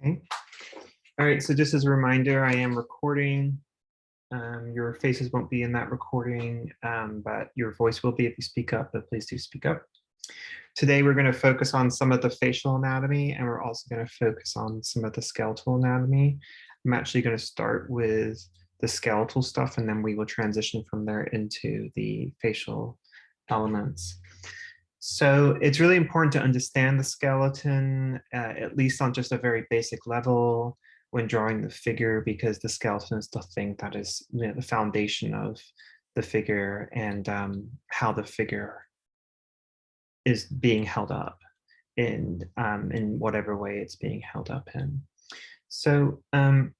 Okay. All right, so just as a reminder, I am recording. Your faces won't be in that recording, but your voice will be if you speak up, but please do speak up. Today, we're going to focus on some of the facial anatomy, and we're also going to focus on some of the skeletal anatomy. I'm actually going to start with the skeletal stuff, and then we will transition from there into the facial elements. So it's really important to understand the skeleton, at least on just a very basic level when drawing the figure, because the skeleton is the thing that is the foundation of the figure and how the figure is being held up in whatever way it's being held up in. So go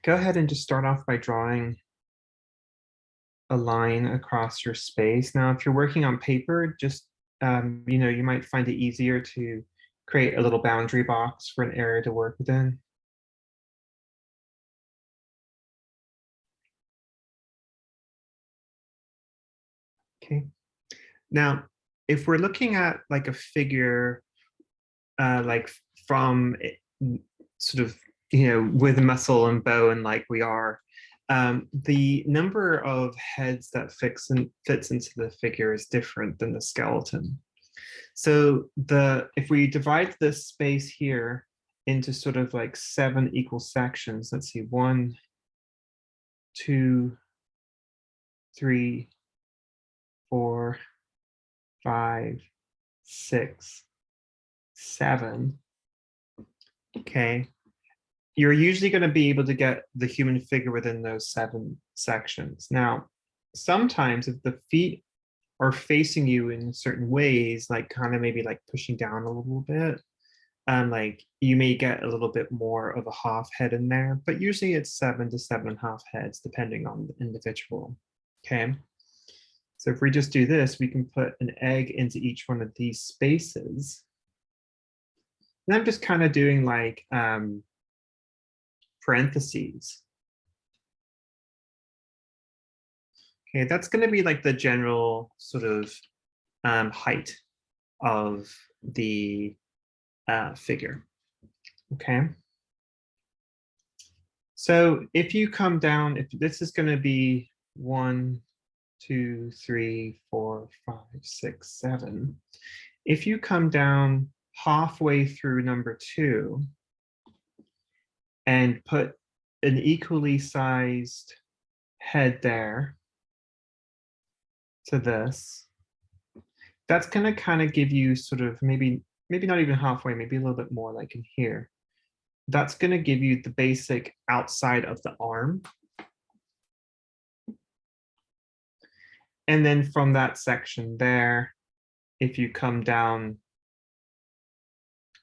ahead and just start off by drawing a line across your space. Now, if you're working on paper, just you might find it easier to create a little boundary box for an area to work within. Okay. Now, if we're looking at like a figure, like from sort of, with muscle and bone like we are, the number of heads that fits into the figure is different than the skeleton. So if we divide this space here into sort of like 7 equal sections, let's see, 1, 2, 3, 4, 5, 6, 7. Okay. You're usually going to be able to get the human figure within those 7 sections. Now, sometimes if the feet are facing you in certain ways, like kind of maybe like pushing down a little bit, like you may get a little bit more of a half head in there, but usually it's 7 to 7.5 heads, depending on the individual. Okay. So if we just do this, we can put an egg into each one of these spaces. And I'm just kind of doing like parentheses. Okay, that's going to be like the general sort of height of the figure. Okay. So if you come down, if this is going to be 1, 2, 3, 4, 5, 6, 7. If you come down halfway through number 2 and put an equally sized head there to this, that's going to kind of give you sort of maybe not even halfway, maybe a little bit more like in here. That's going to give you the basic outside of the arm. And then from that section there, if you come down,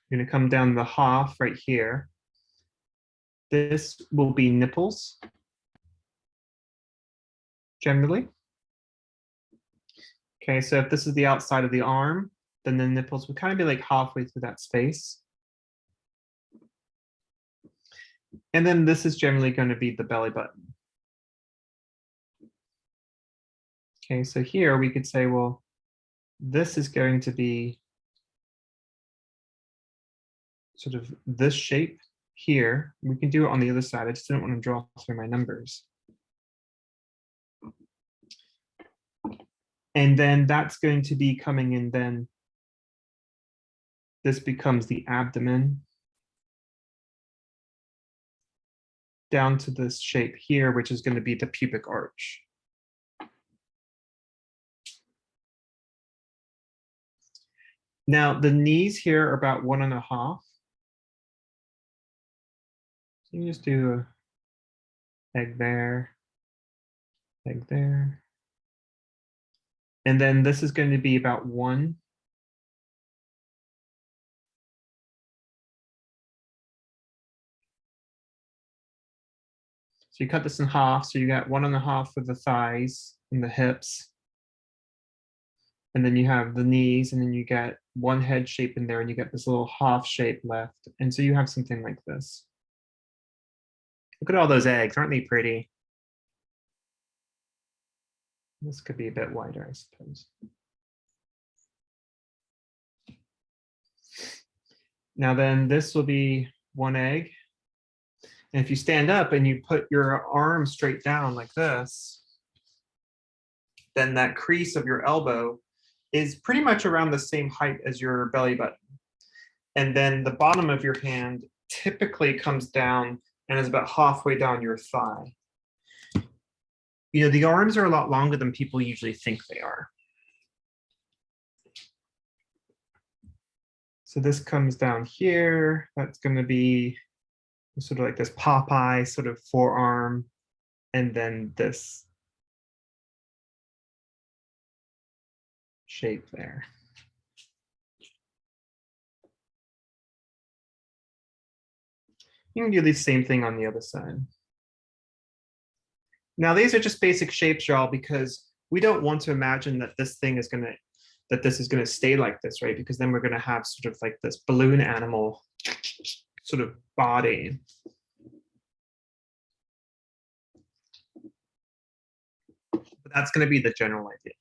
you're going to come down the half right here. This will be nipples, generally. Okay, so if this is the outside of the arm, then the nipples would kind of be like halfway through that space. And then this is generally going to be the belly button. Okay, so here we could say, well, this is going to be sort of this shape here. We can do it on the other side. I just didn't want to draw through my numbers. And then that's going to be coming in then. This becomes the abdomen. Down to this shape here, which is going to be the pubic arch. Now, the knees here are about 1.5. So you can just do a egg there, egg there. And then this is going to be about 1. So you cut this in half. So you got 1.5 for the thighs and the hips. And then you have the knees, and then you get 1 head shape in there, and you get this little half shape left. And so you have something like this. Look at all those eggs. Aren't they pretty? This could be a bit wider, I suppose. Now then, this will be one egg. And if you stand up and you put your arm straight down like this, then that crease of your elbow is pretty much around the same height as your belly button. And then the bottom of your hand typically comes down and is about halfway down your thigh. You know, the arms are a lot longer than people usually think they are. So this comes down here. That's going to be sort of like this Popeye sort of forearm, and then this shape there. You can do the same thing on the other side. Now, these are just basic shapes, y'all, because we don't want to imagine that this thing is going to, that this is going to stay like this, right? Because then we're going to have sort of like this balloon animal sort of body. But that's going to be the general idea.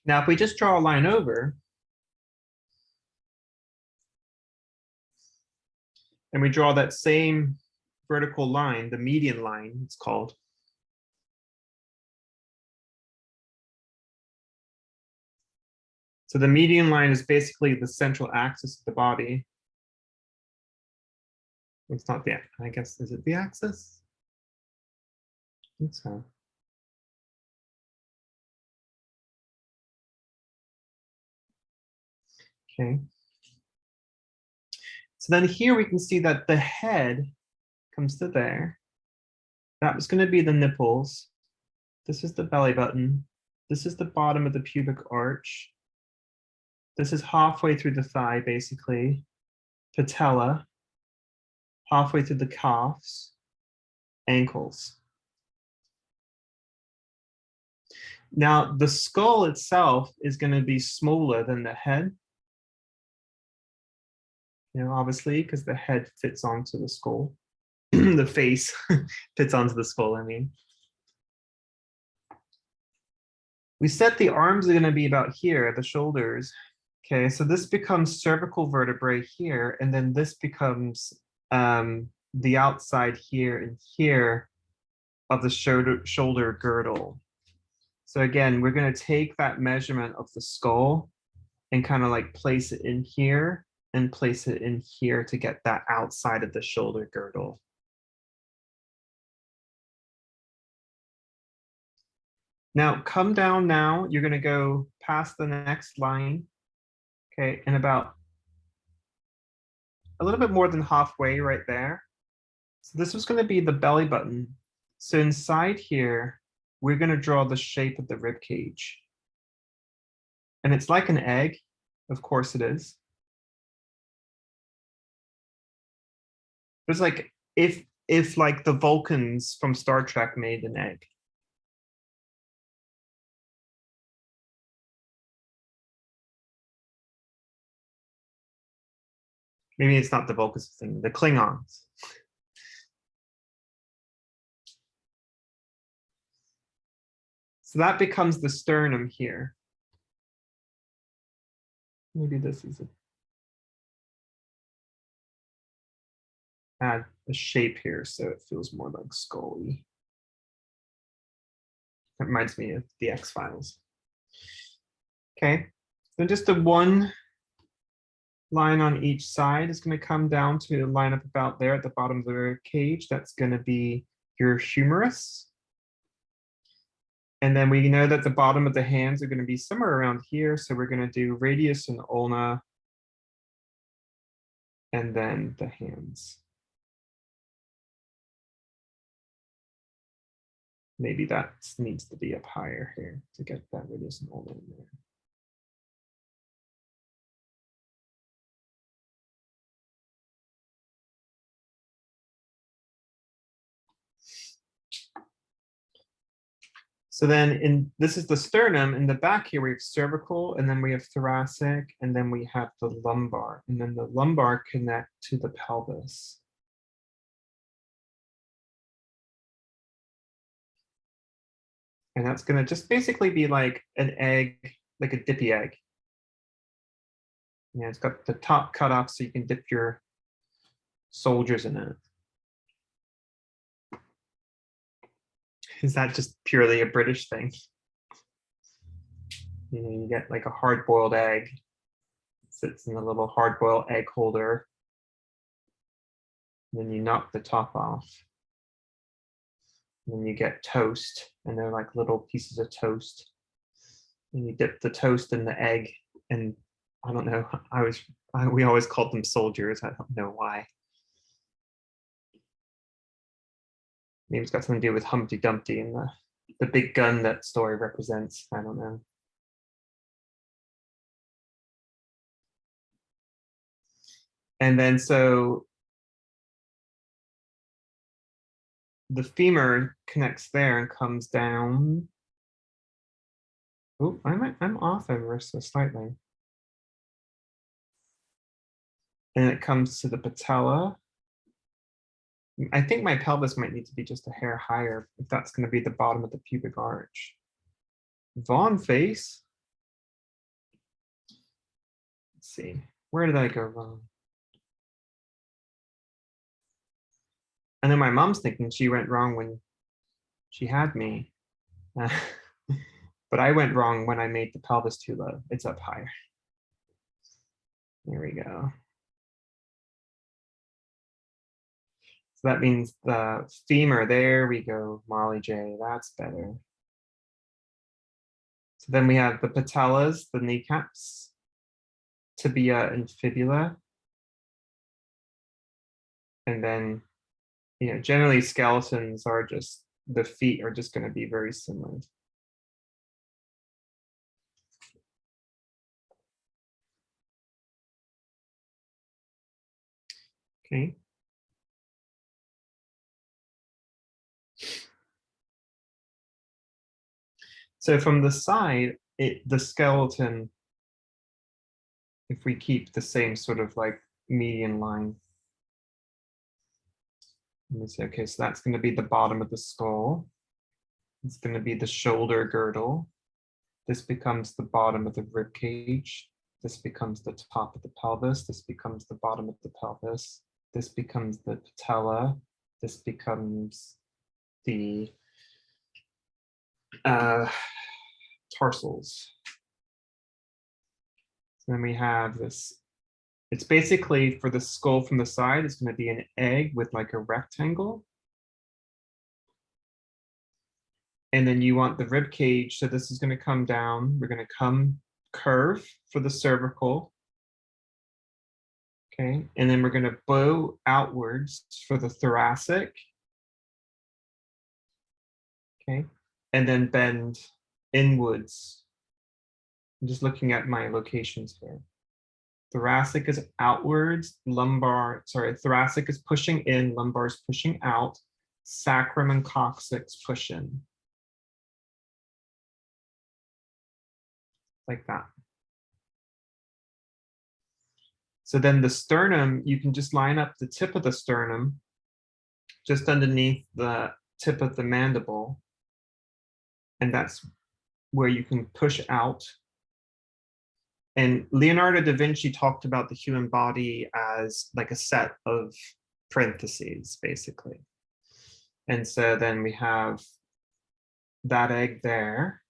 Now, if we just draw a line over, and we draw that same vertical line, the median line, it's called. So the median line is basically the central axis of the body. It's not the, I guess, is it the axis? I think so. Okay. So then here we can see that the head comes to there. That was going to be the nipples. This is the belly button. This is the bottom of the pubic arch. This is halfway through the thigh, basically. Patella. Halfway through the calves. Ankles. Now, the skull itself is going to be smaller than the head. You know, obviously, because the head fits onto the skull. The face fits onto the skull, I mean. We said the arms are going to be about here, the shoulders. Okay, so this becomes cervical vertebrae here, and then this becomes the outside here and here of the shoulder girdle. So again, we're going to take that measurement of the skull and kind of like place it in here and place it in here to get that outside of the shoulder girdle. Now come down now, you're going to go past the next line, okay, and about a little bit more than halfway right there. So this was going to be the belly button. So inside here, we're going to draw the shape of the rib cage. And it's like an egg, of course it is. It's like if like the Vulcans from Star Trek made an egg. Maybe it's not the Vulcans thing, the Klingons. So that becomes the sternum here. Maybe this is it. Add a shape here so it feels more like skull-y. That reminds me of the X-Files. Okay, so just the one line on each side is going to come down to line up about there at the bottom of the cage. That's going to be your humerus. And then we know that the bottom of the hands are going to be somewhere around here. So we're going to do radius and ulna. And then the hands. Maybe that needs to be up higher here to get that radius and ulna in there. So then this is the sternum. In the back here, we have cervical, and then we have thoracic, and then we have the lumbar, and then the lumbar connect to the pelvis. And that's going to just basically be like an egg, like a dippy egg. Yeah, it's got the top cut off so you can dip your soldiers in it. Is that just purely a British thing? You know, you get like a hard-boiled egg, sits in a little hard-boiled egg holder. Then you knock the top off. And then you get toast, and they're like little pieces of toast. And you dip the toast in the egg, and I don't know. We always called them soldiers. I don't know why. Maybe it's got something to do with Humpty Dumpty and the big gun that story represents. I don't know. And then so the femur connects there and comes down. Oh, I'm off ever so slightly. And it comes to the patella. I think my pelvis might need to be just a hair higher if that's going to be the bottom of the pubic arch. Vaughan face. Let's see. Where did I go wrong? I know my mom's thinking she went wrong when she had me. But I went wrong when I made the pelvis too low. It's up higher. There we go. So that means the femur, there we go, Molly J, that's better. So then we have the patellas, the kneecaps, tibia and fibula. And then, you know, generally skeletons are just, the feet are just going to be very similar. Okay. So from the side, the skeleton, if we keep the same sort of like median line. Let me see, okay, so that's going to be the bottom of the skull. It's going to be the shoulder girdle. This becomes the bottom of the rib cage. This becomes the top of the pelvis. This becomes the bottom of the pelvis. This becomes the patella. This becomes the tarsals. So then we have this. It's basically for the skull from the side, it's going to be an egg with like a rectangle. And then you want the rib cage. So this is going to come down. We're going to come curve for the cervical. Okay. And then we're going to bow outwards for the thoracic. Okay. And then bend inwards. I'm just looking at my locations here. Thoracic is outwards, thoracic is pushing in, lumbar is pushing out, sacrum and coccyx push in. Like that. So then the sternum, you can just line up the tip of the sternum just underneath the tip of the mandible. And that's where you can push out. And Leonardo da Vinci talked about the human body as like a set of parentheses, basically. And so then we have that egg there.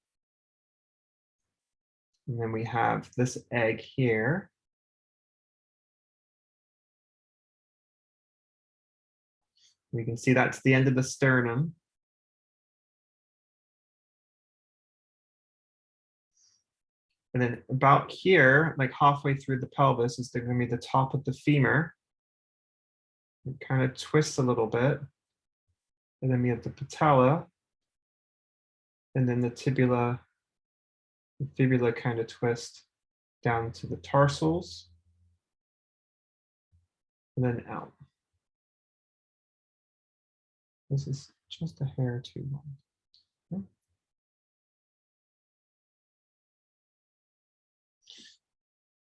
And then we have this egg here. We can see that's the end of the sternum. And then about here, like halfway through the pelvis, is going to be the top of the femur. It kind of twists a little bit. And then we have the patella. And then the tibula, the fibula kind of twist down to the tarsals. And then out. This is just a hair too long. Okay.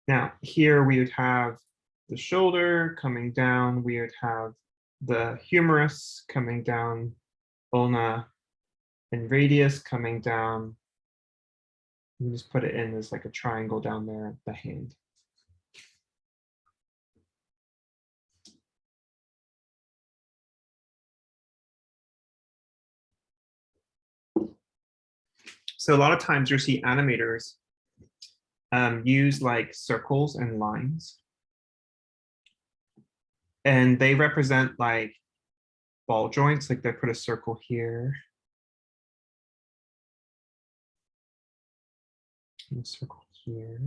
Now, here we would have the shoulder coming down. We would have the humerus coming down, ulna and radius coming down. You just put it in as like a triangle down there, the hand. So a lot of times you'll see animators use like circles and lines. And they represent like ball joints, like they put a circle here. And a circle here.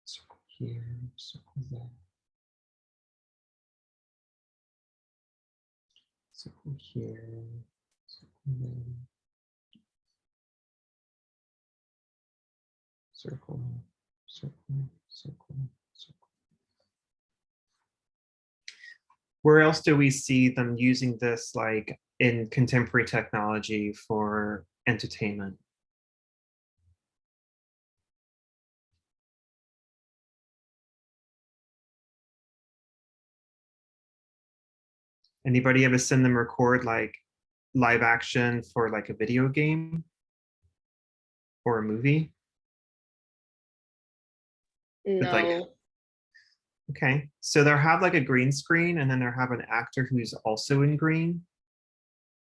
Circle here, circle there. Circle here, circle there. Circle, circle, circle, circle. Where else do we see them using this like in contemporary technology for entertainment? Anybody ever seen them record like live action for like a video game or a movie? With like, No. okay, so they'll have like a green screen and then they'll have an actor who's also in green.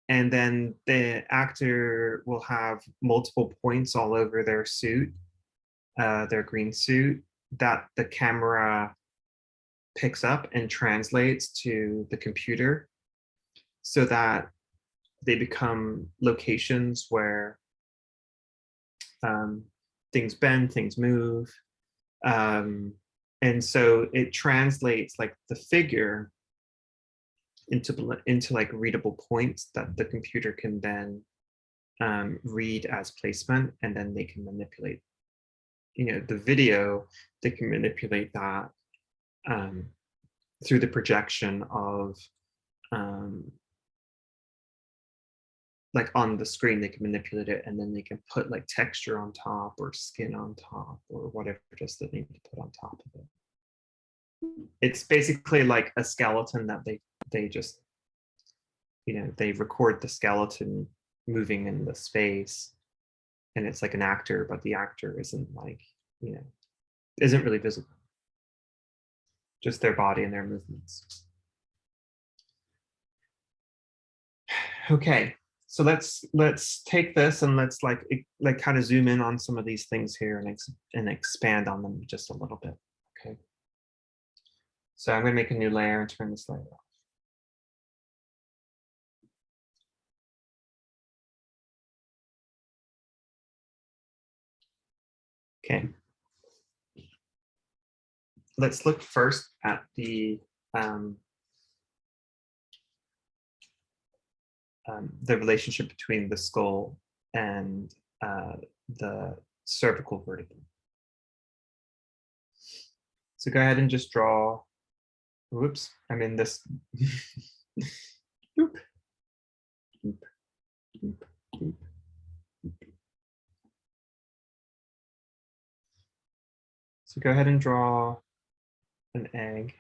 And then the actor will have multiple points all over their suit, their green suit, that the camera picks up and translates to the computer so that they become locations where things bend, things move. And so it translates like the figure into like readable points that the computer can then read as placement, and then they can manipulate, you know, the video. They can manipulate that through the projection of like on the screen. They can manipulate it, and then they can put like texture on top or skin on top or whatever it is that they need to put on top of it. It's basically like a skeleton that they just, you know, they record the skeleton moving in the space, and it's like an actor, but the actor isn't like, you know, isn't really visible, just their body and their movements. Okay, so let's take this and let's like kind of zoom in on some of these things here and expand on them just a little bit. Okay, so I'm going to make a new layer and turn this layer off. Okay, let's look first at the relationship between the skull and the cervical vertebra. So go ahead and just draw. Whoops, I'm in this. Boop, boop, boop, boop. So go ahead and draw an egg.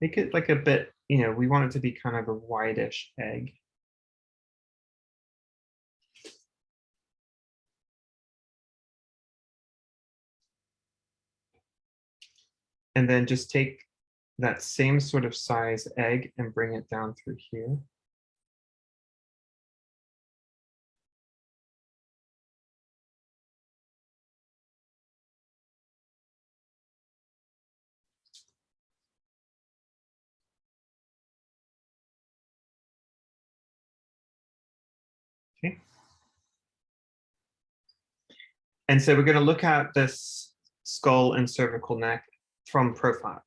Make it like a bit, you know, we want it to be kind of a whitish egg. And then just take that same sort of size egg and bring it down through here. Okay. And so we're going to look at this skull and cervical neck from profile.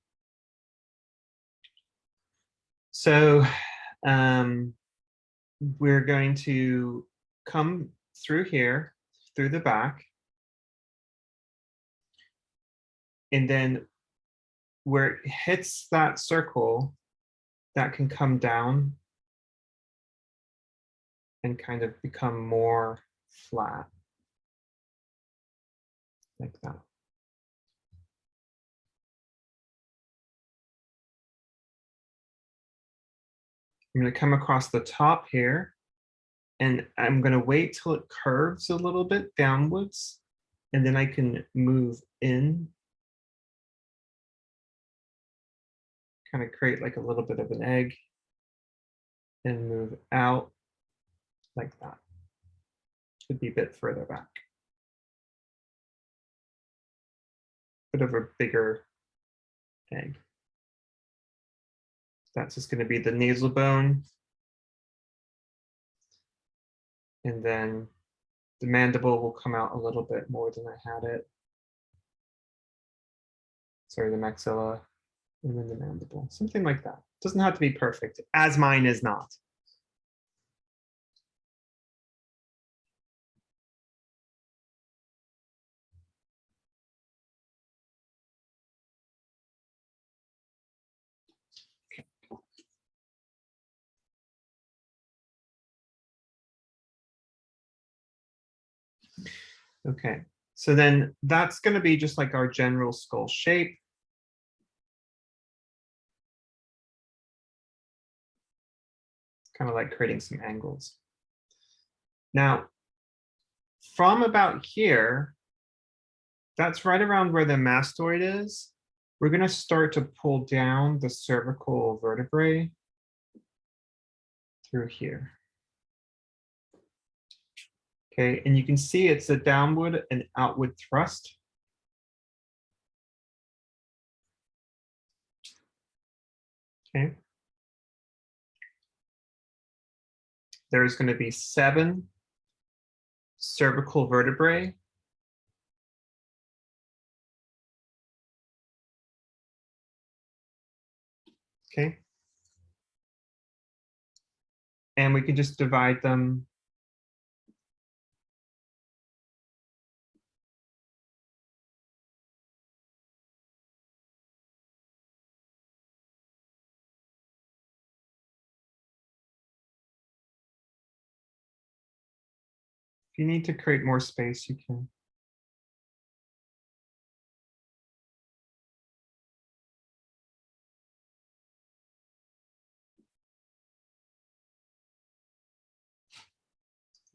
So we're going to come through here, through the back, and then where it hits that circle, that can come down and kind of become more flat, like that. I'm going to come across the top here, and I'm going to wait till it curves a little bit downwards, and then I can move in, kind of create like a little bit of an egg, and move out like that. Could be a bit further back. Bit of a bigger egg. That's just going to be the nasal bone. And then the mandible will come out a little bit more than I had it. Sorry, the maxilla, and then the mandible, something like that. Doesn't have to be perfect, as mine is not. Okay, so then that's going to be just like our general skull shape. Kind of like creating some angles. Now, from about here, that's right around where the mastoid is. We're going to start to pull down the cervical vertebrae through here. Okay, and you can see it's a downward and outward thrust. Okay. There's going to be 7 cervical vertebrae. Okay. And we can just divide them . If you need to create more space, you can.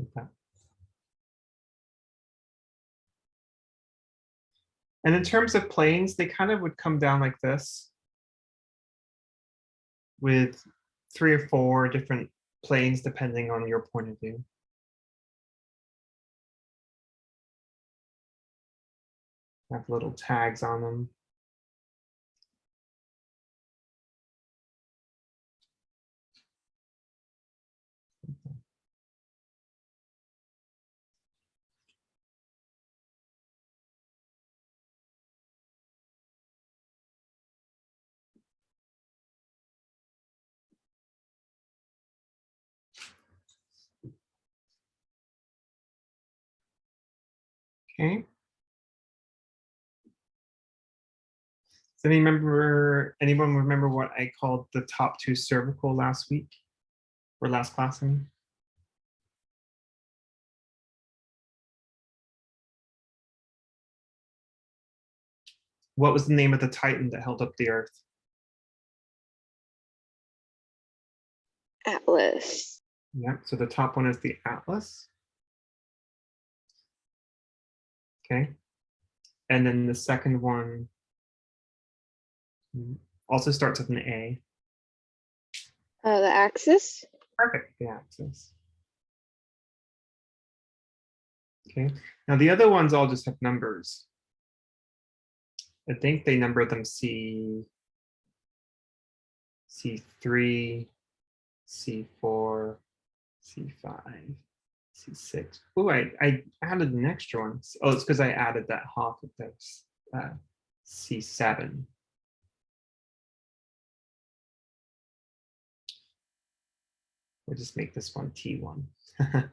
Like that. And in terms of planes, they kind of would come down like this with 3 or 4 different planes depending on your point of view. Have little tags on them. Okay. Does anyone remember what I called the top 2 cervical last week or last class? What was the name of the Titan that held up the earth? Atlas. Yeah, so the top one is the Atlas. Okay. And then the second one also starts with an A. The axis. Perfect, the axis. Okay, now the other ones all just have numbers. I think they number them C3, C4, C5, C6. Oh, I added an extra one. Oh, it's because I added that half of this C7. We'll just make this one T1. T1.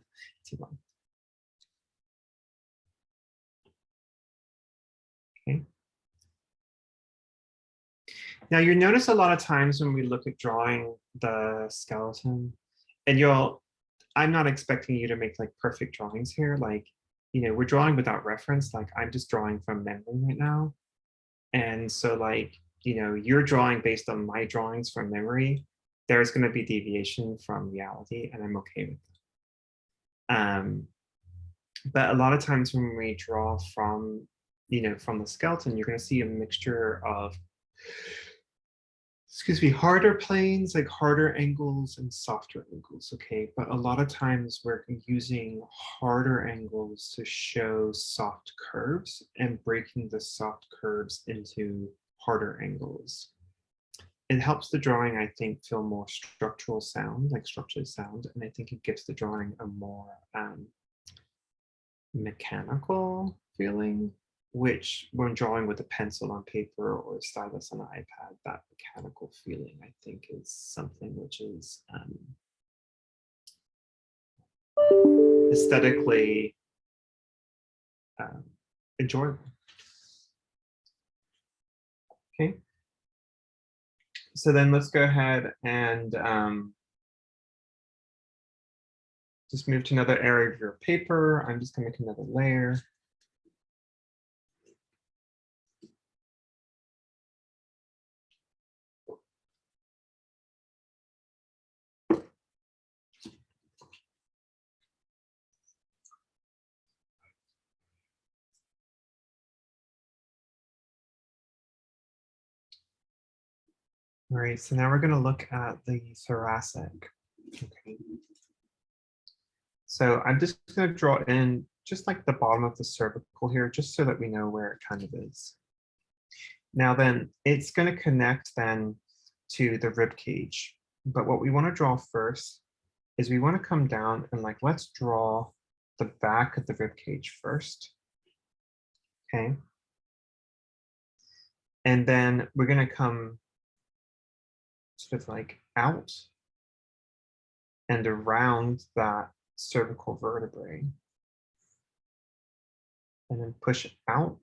Okay. Now you notice a lot of times when we look at drawing the skeleton, and I'm not expecting you to make like perfect drawings here. Like, we're drawing without reference. Like I'm just drawing from memory right now. And so like, you're drawing based on my drawings from memory. There's going to be deviation from reality, and I'm okay with that. But a lot of times when we draw from, from the skeleton, you're going to see a mixture of excuse me, harder planes, like harder angles and softer angles, okay? But a lot of times we're using harder angles to show soft curves and breaking the soft curves into harder angles. It helps the drawing, I think, feel more structural sound, like structurally sound, and I think it gives the drawing a more mechanical feeling, which when drawing with a pencil on paper or a stylus on an iPad, that mechanical feeling, I think, is something which is aesthetically enjoyable. Okay. So then let's go ahead and just move to another area of your paper. I'm just going to make another layer. All right, so now we're going to look at the thoracic. Okay. So I'm just going to draw in just like the bottom of the cervical here, just so that we know where it kind of is. Now then, it's going to connect then to the rib cage. But what we want to draw first is we want to come down and like, let's draw the back of the rib cage first. Okay. And then we're going to come sort of like out and around that cervical vertebrae. And then push it out.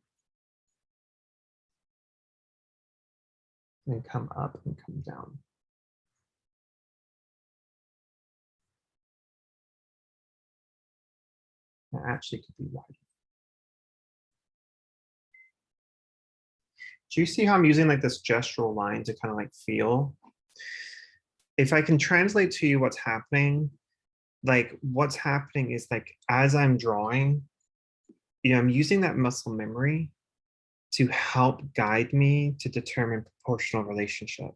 And come up and come down. That actually could be wider. Do you see how I'm using like this gestural line to kind of like feel? If I can translate to you what's happening, like what's happening is like as I'm drawing, I'm using that muscle memory to help guide me to determine proportional relationship.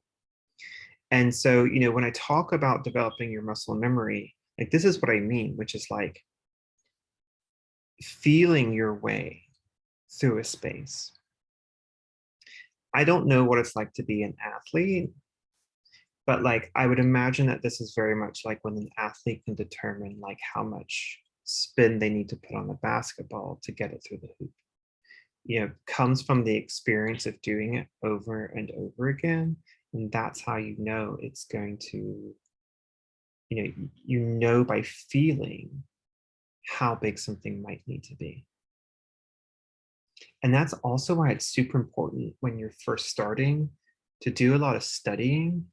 And so, when I talk about developing your muscle memory, like this is what I mean, which is like feeling your way through a space. I don't know what it's like to be an athlete, but like I would imagine that this is very much like when an athlete can determine like how much spin they need to put on the basketball to get it through the hoop. Comes from the experience of doing it over and over again. And that's how it's going to, by feeling how big something might need to be. And that's also why it's super important when you're first starting to do a lot of studying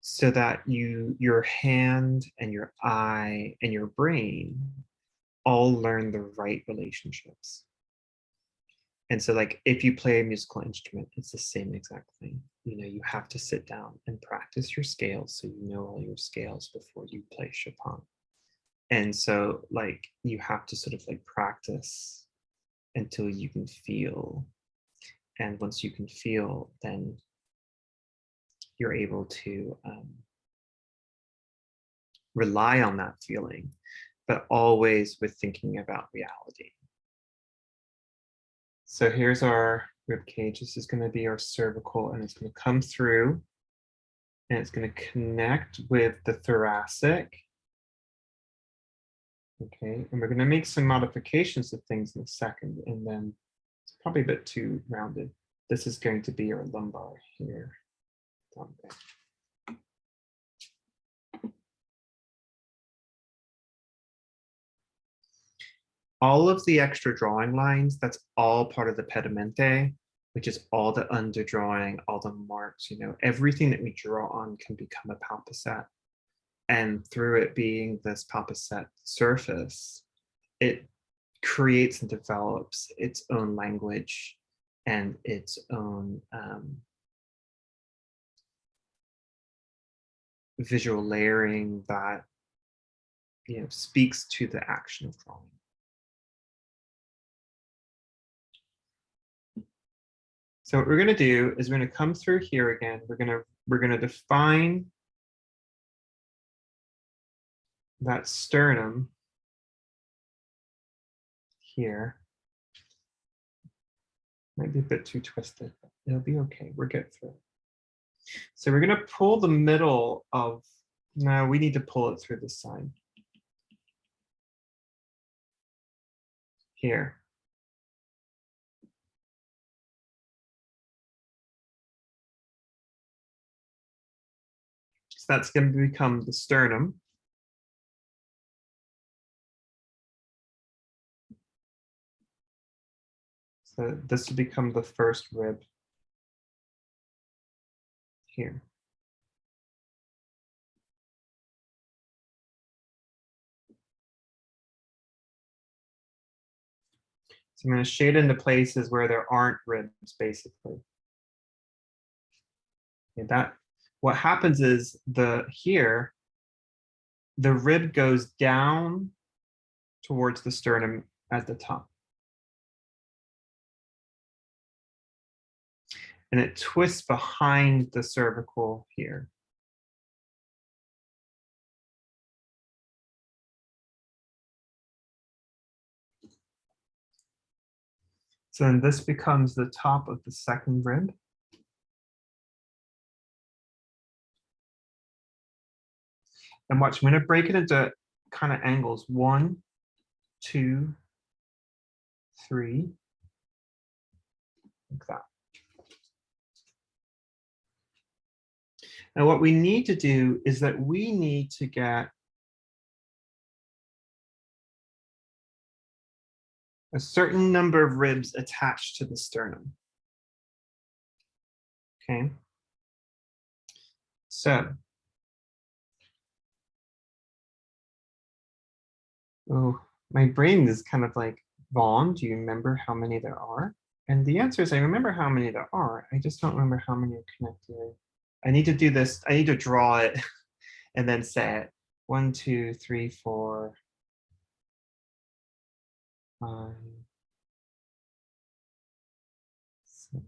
so that your hand and your eye and your brain all learn the right relationships. And so like if you play a musical instrument, it's the same exact thing. You have to sit down and practice your scales so you know all your scales before you play Chopin. And so like you have to sort of like practice until you can feel. And once you can feel, then you're able to rely on that feeling, but always with thinking about reality. So here's our rib cage. This is going to be our cervical, and it's going to come through, and it's going to connect with the thoracic. Okay, and we're going to make some modifications to things in a second, and then it's probably a bit too rounded. This is going to be our lumbar here. Down there. All of the extra drawing lines, that's all part of the pedimento, which is all the underdrawing, all the marks, everything that we draw on can become a palpacet. And through it being this palpacet surface, it creates and develops its own language and its own visual layering that speaks to the action of drawing. So what we're going to do is we're going to come through here again. We're going to we're going to define that sternum here. Might be a bit too twisted, but it'll be okay. We'll get through it. So we're going to pull the middle of, no, we need to pull it through the side. Here. So that's going to become the sternum. So this will become the first rib here. So I'm going to shade into places where there aren't ribs, basically. Okay, that what happens is here, the rib goes down towards the sternum at the top. And it twists behind the cervical here. So then this becomes the top of the second rib. And watch, I'm going to break it into kind of angles. 1, 2, 3, like that. Now what we need to do is that we need to get a certain number of ribs attached to the sternum. Okay. So, oh, my brain is kind of like, Vaughn, do you remember how many there are? And the answer is I remember how many there are. I just don't remember how many are connected. I need to do this. I need to draw it and then say it. 1, 2, 3, 4, 5, 6.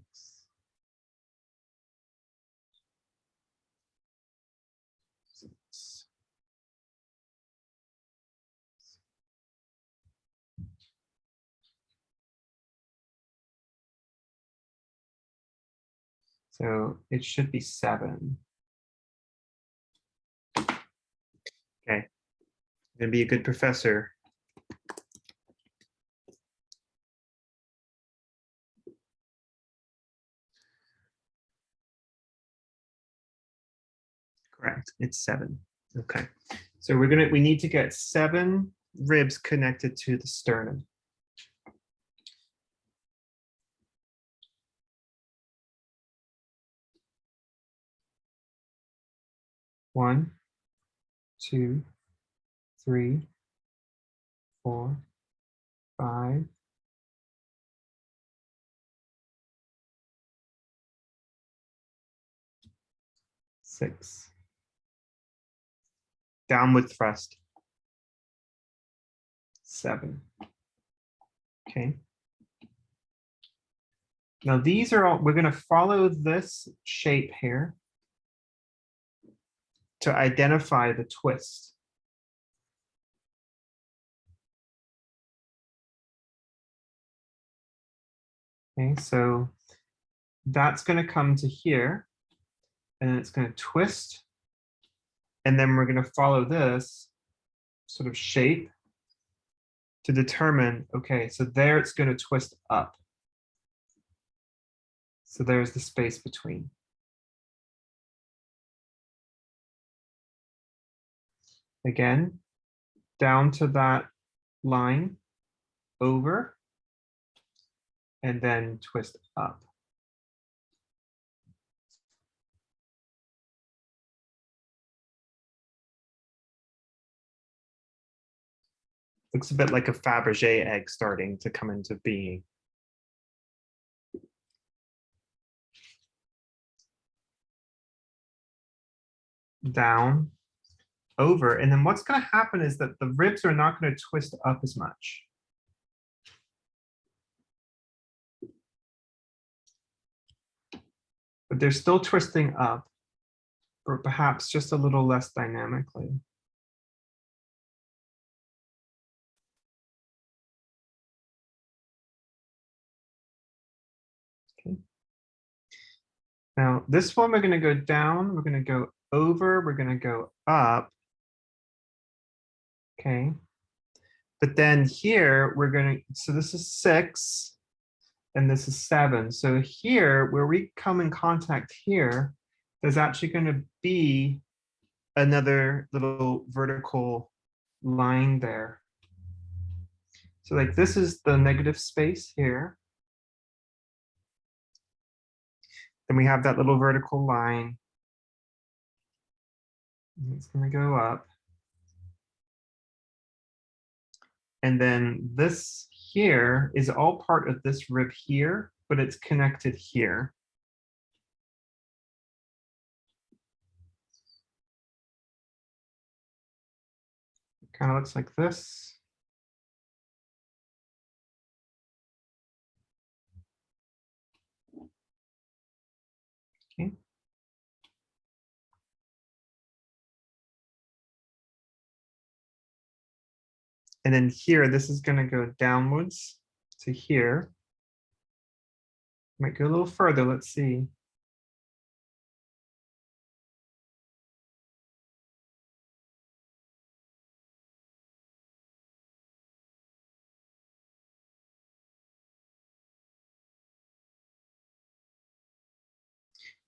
So it should be 7. Okay, I'm gonna be a good professor. Correct, it's 7. Okay, so we need to get 7 ribs connected to the sternum. One, 2, 3, 4, 5, 6. Downward thrust. 7. Okay. Now these are all, we're going to follow this shape here to identify the twist. Okay, so that's going to come to here and it's going to twist. And then we're going to follow this sort of shape to determine, okay, so there it's going to twist up. So there's the space between. Again, down to that line, over, and then twist up. Looks a bit like a Fabergé egg starting to come into being. Down, over, and then what's going to happen is that the ribs are not going to twist up as much. But they're still twisting up. or perhaps just a little less dynamically. Okay. Now, this one, we're going to go down, we're going to go over, we're going to go up. Okay. But then here, we're going to, so this is 6, and this is 7. So here, where we come in contact here, there's actually going to be another little vertical line there. So like this is the negative space here. Then we have that little vertical line. It's going to go up. And then this here is all part of this rib here, but it's connected here. It kind of looks like this. Okay. And then here, this is going to go downwards to here. Might go a little further. Let's see.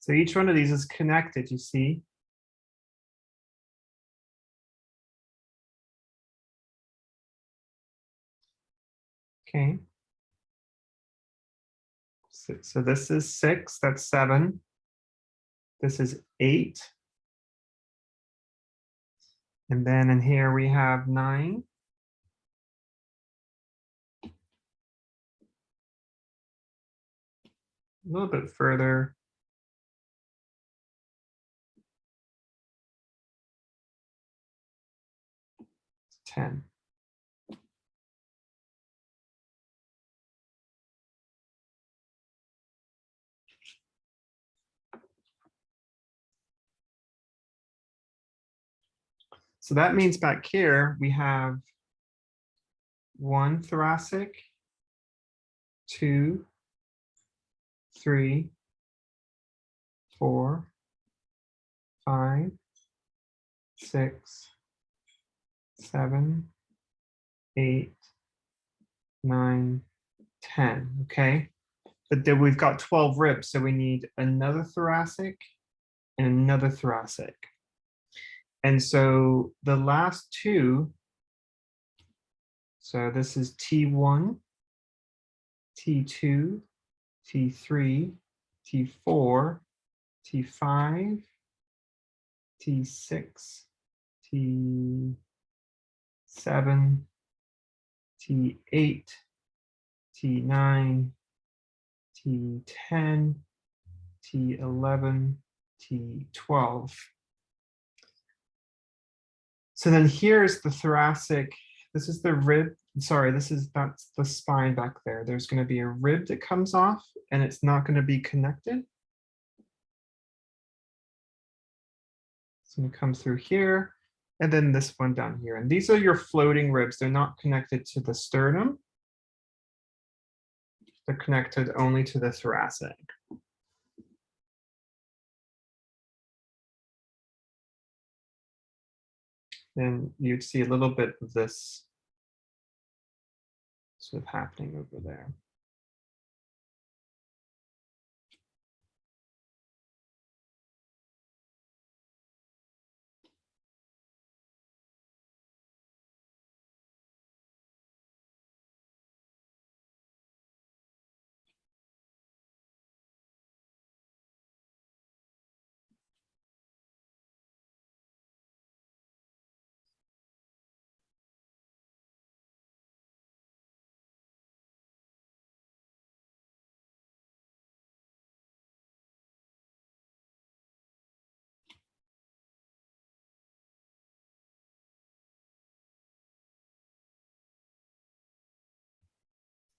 So each one of these is connected, you see. Okay. So this is 6, that's 7. This is 8. And then in here we have 9. A little bit further. 10. So that means back here we have 1 thoracic, 2, 3, 4, 5, 6, 7, 8, 9, 10. Okay. But then we've got 12 ribs, so we need another thoracic and another thoracic. And so the last 2, so this is T1, T2, T3, T4, T5, T6, T7, T8, T9, T10, T11, T12. So then here's the thoracic. This is the rib. Sorry, that's the spine back there. There's going to be a rib that comes off and it's not going to be connected. It's going to come through here and then this one down here. And these are your floating ribs. They're not connected to the sternum. They're connected only to the thoracic. Then you'd see a little bit of this sort of happening over there.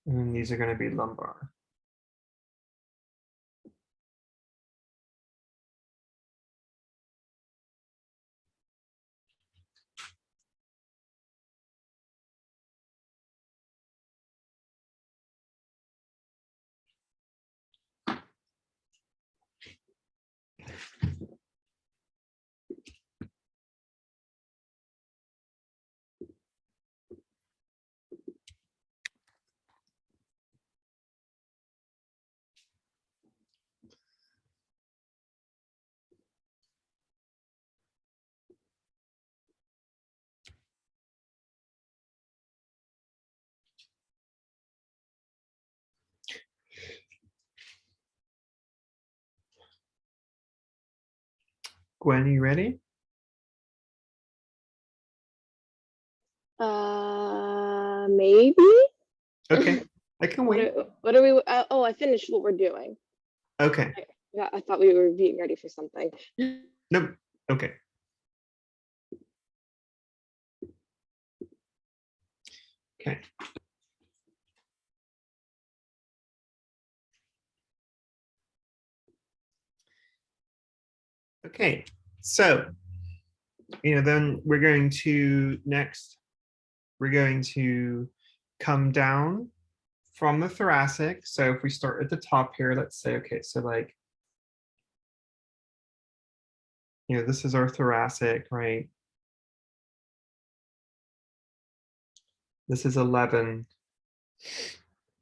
And then these are going to be lumbar. Gwen, are you ready? Maybe. Okay, I can wait. What are we? Oh, I finished what we're doing. Okay, Yeah, I thought we were being ready for something. nope. Okay. Okay. Okay, so, then we're going to next, we're going to come down from the thoracic. So if we start at the top here, let's say, okay, so like, this is our thoracic, right? This is 11.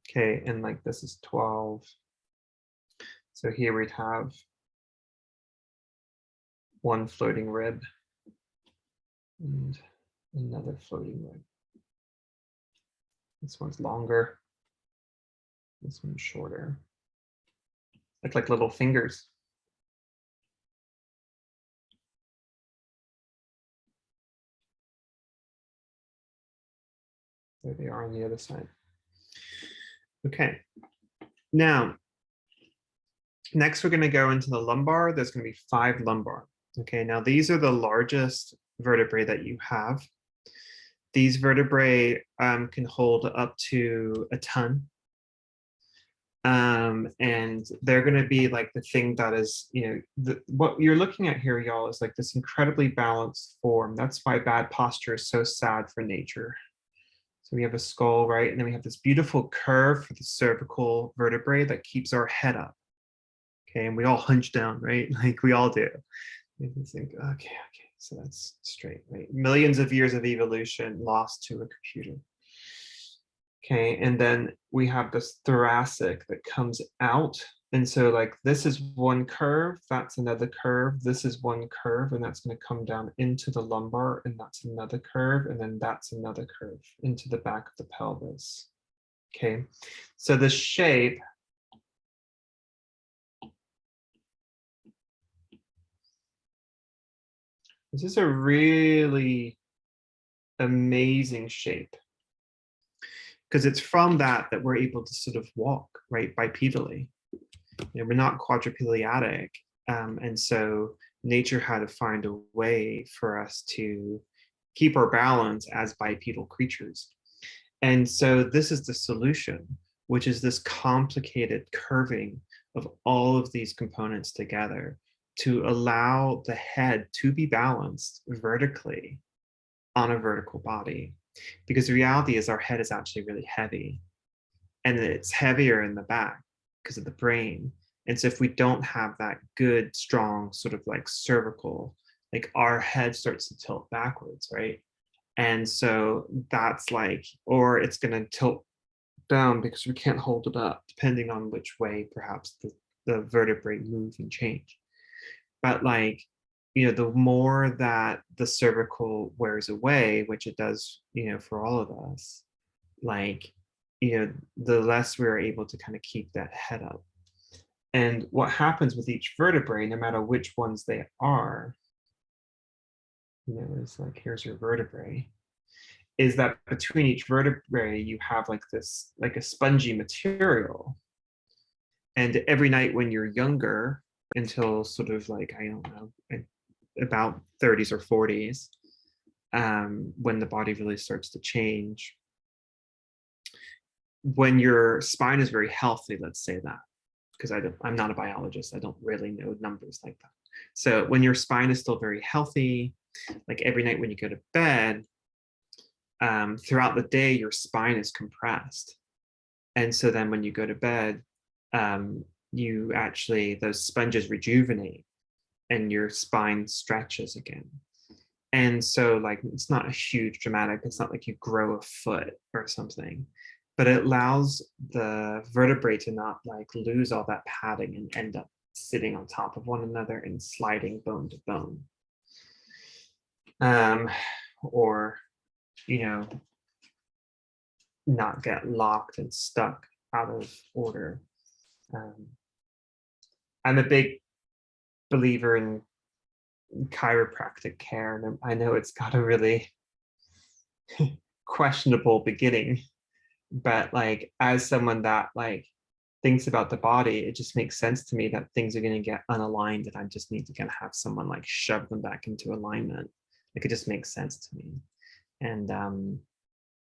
Okay, and like this is 12. So here we'd have one floating rib and another floating rib. This one's longer. This one's shorter. Look like little fingers. There they are on the other side. Okay. Now, next we're going to go into the lumbar. There's going to be 5 lumbar. Okay, now these are the largest vertebrae that you have. These vertebrae can hold up to a ton. And they're going to be like the thing that is, what you're looking at here, y'all, is like this incredibly balanced form. That's why bad posture is so sad for nature. So we have a skull, right? And then we have this beautiful curve for the cervical vertebrae that keeps our head up. Okay, and we all hunch down, right? Like we all do. And you think, okay, so that's straight, right? Millions of years of evolution lost to a computer. Okay, and then we have this thoracic that comes out. And so like this is one curve, that's another curve, this is one curve, and that's going to come down into the lumbar, and that's another curve, and then that's another curve into the back of the pelvis. Okay, so the shape this is a really amazing shape because it's from that we're able to sort of walk, right, bipedally. We're not quadripediatic, and so nature had to find a way for us to keep our balance as bipedal creatures. And so this is the solution, which is this complicated curving of all of these components together to allow the head to be balanced vertically on a vertical body. Because the reality is our head is actually really heavy, and it's heavier in the back because of the brain. And so if we don't have that good, strong sort of like cervical, like our head starts to tilt backwards, right? And so that's like, or it's going to tilt down because we can't hold it up, depending on which way perhaps the vertebrae move and change. But like, the more that the cervical wears away, which it does, for all of us, like, the less we're able to kind of keep that head up. And what happens with each vertebrae, no matter which ones they are, is like, here's your vertebrae, is that between each vertebrae, you have like this, like a spongy material. And every night when you're younger, until sort of like, I don't know, about 30s or 40s, when the body really starts to change, when your spine is very healthy, let's say that, because I'm not a biologist, I don't really know numbers like that. So when your spine is still very healthy, like every night when you go to bed, throughout the day, your spine is compressed. And so then when you go to bed, you actually, those sponges rejuvenate and your spine stretches again. And so like, it's not a huge dramatic, it's not like you grow a foot or something, but it allows the vertebrae to not like lose all that padding and end up sitting on top of one another and sliding bone to bone. Or, not get locked and stuck out of order. I'm a big believer in chiropractic care, and I know it's got a really questionable beginning, but like as someone that like thinks about the body, it just makes sense to me that things are going to get unaligned and I just need to kind of have someone like shove them back into alignment. Like it just makes sense to me. And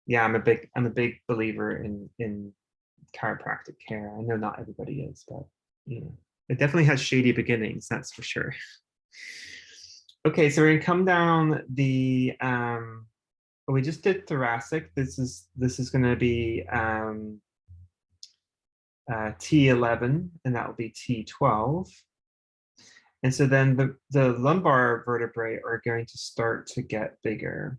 yeah, I'm a big believer in chiropractic care. I know not everybody is, but you know, it definitely has shady beginnings, that's for sure. Okay, so we're gonna come down the we just did thoracic. This is gonna be T11, and that will be T12. And so then the lumbar vertebrae are going to start to get bigger.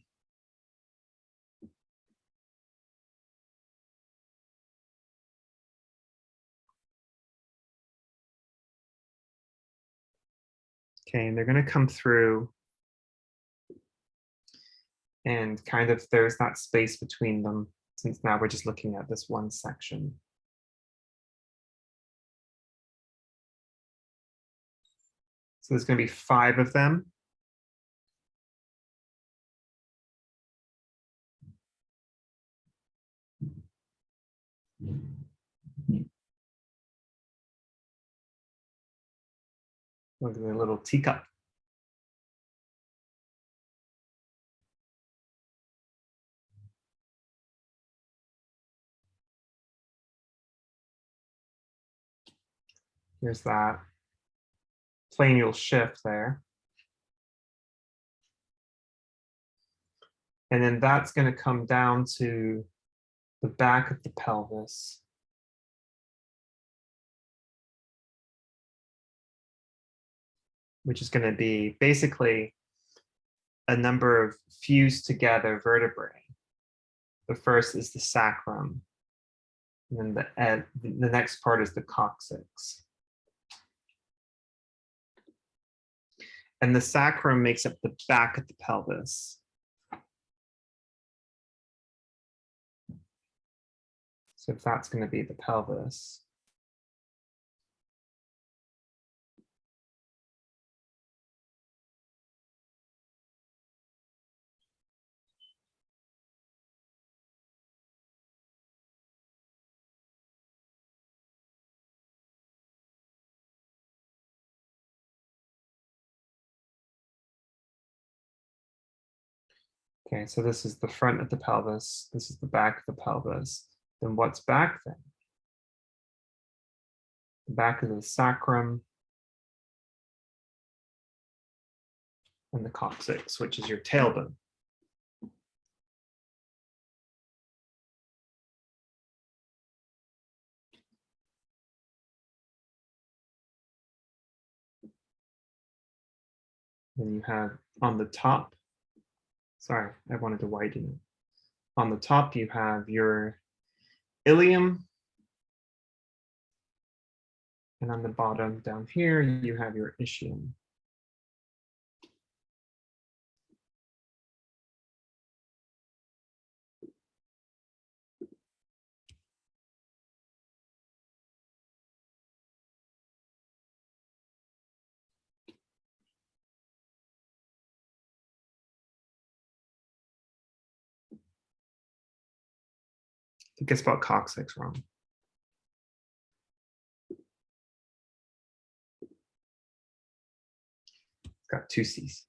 Okay, and they're going to come through, and kind of there's that space between them, since now we're just looking at this one section. So there's going to be 5 of them. Look at the little teacup. Here's that planial shift there. And then that's going to come down to the back of the pelvis. Which is going to be basically a number of fused together vertebrae. The first is the sacrum, and then the next part is the coccyx. And the sacrum makes up the back of the pelvis. So if that's going to be the pelvis. Okay, so this is the front of the pelvis. This is the back of the pelvis. Then what's back then? The back of the sacrum and the coccyx, which is your tailbone. Then you have on the top, sorry, I wanted to widen it. On the top, you have your ilium. And on the bottom down here, you have your ischium. I think I spelled coccyx wrong. It's got 2 C's.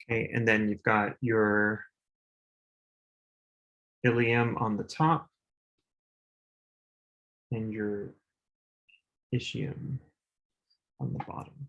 Okay, and then you've got your ilium on the top and your ischium on the bottom.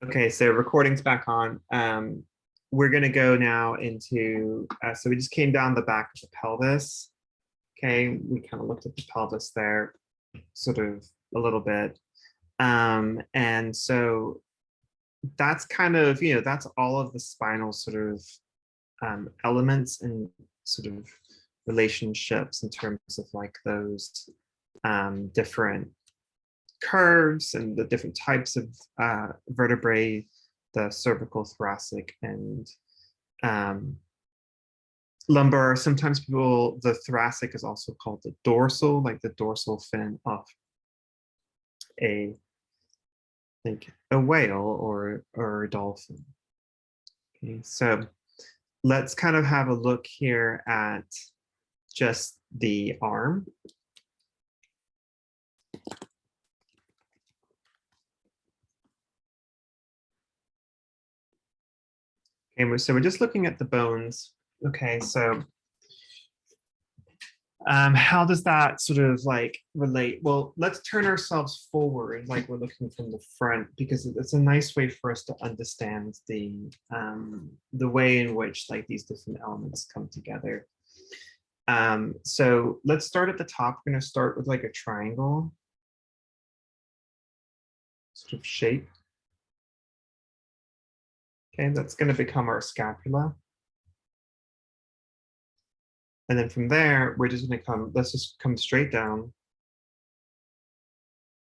Okay, so recording's back on. We're going to go now into, so we just came down the back of the pelvis. Okay, we kind of looked at the pelvis there, sort of a little bit. And so that's kind of, that's all of the spinal sort of elements and sort of relationships in terms of like those different curves and the different types of vertebrae, the cervical, thoracic, and lumbar. Sometimes the thoracic is also called the dorsal, like the dorsal fin of like a whale or a dolphin. Okay, so let's kind of have a look here at just the arm. Okay, so we're just looking at the bones. Okay, so how does that sort of like relate? Well, let's turn ourselves forward like we're looking from the front, because it's a nice way for us to understand the way in which like these different elements come together. So let's start at the top. We're going to start with like a triangle sort of shape. Okay, that's going to become our scapula. And then from there, we're just going to let's just come straight down.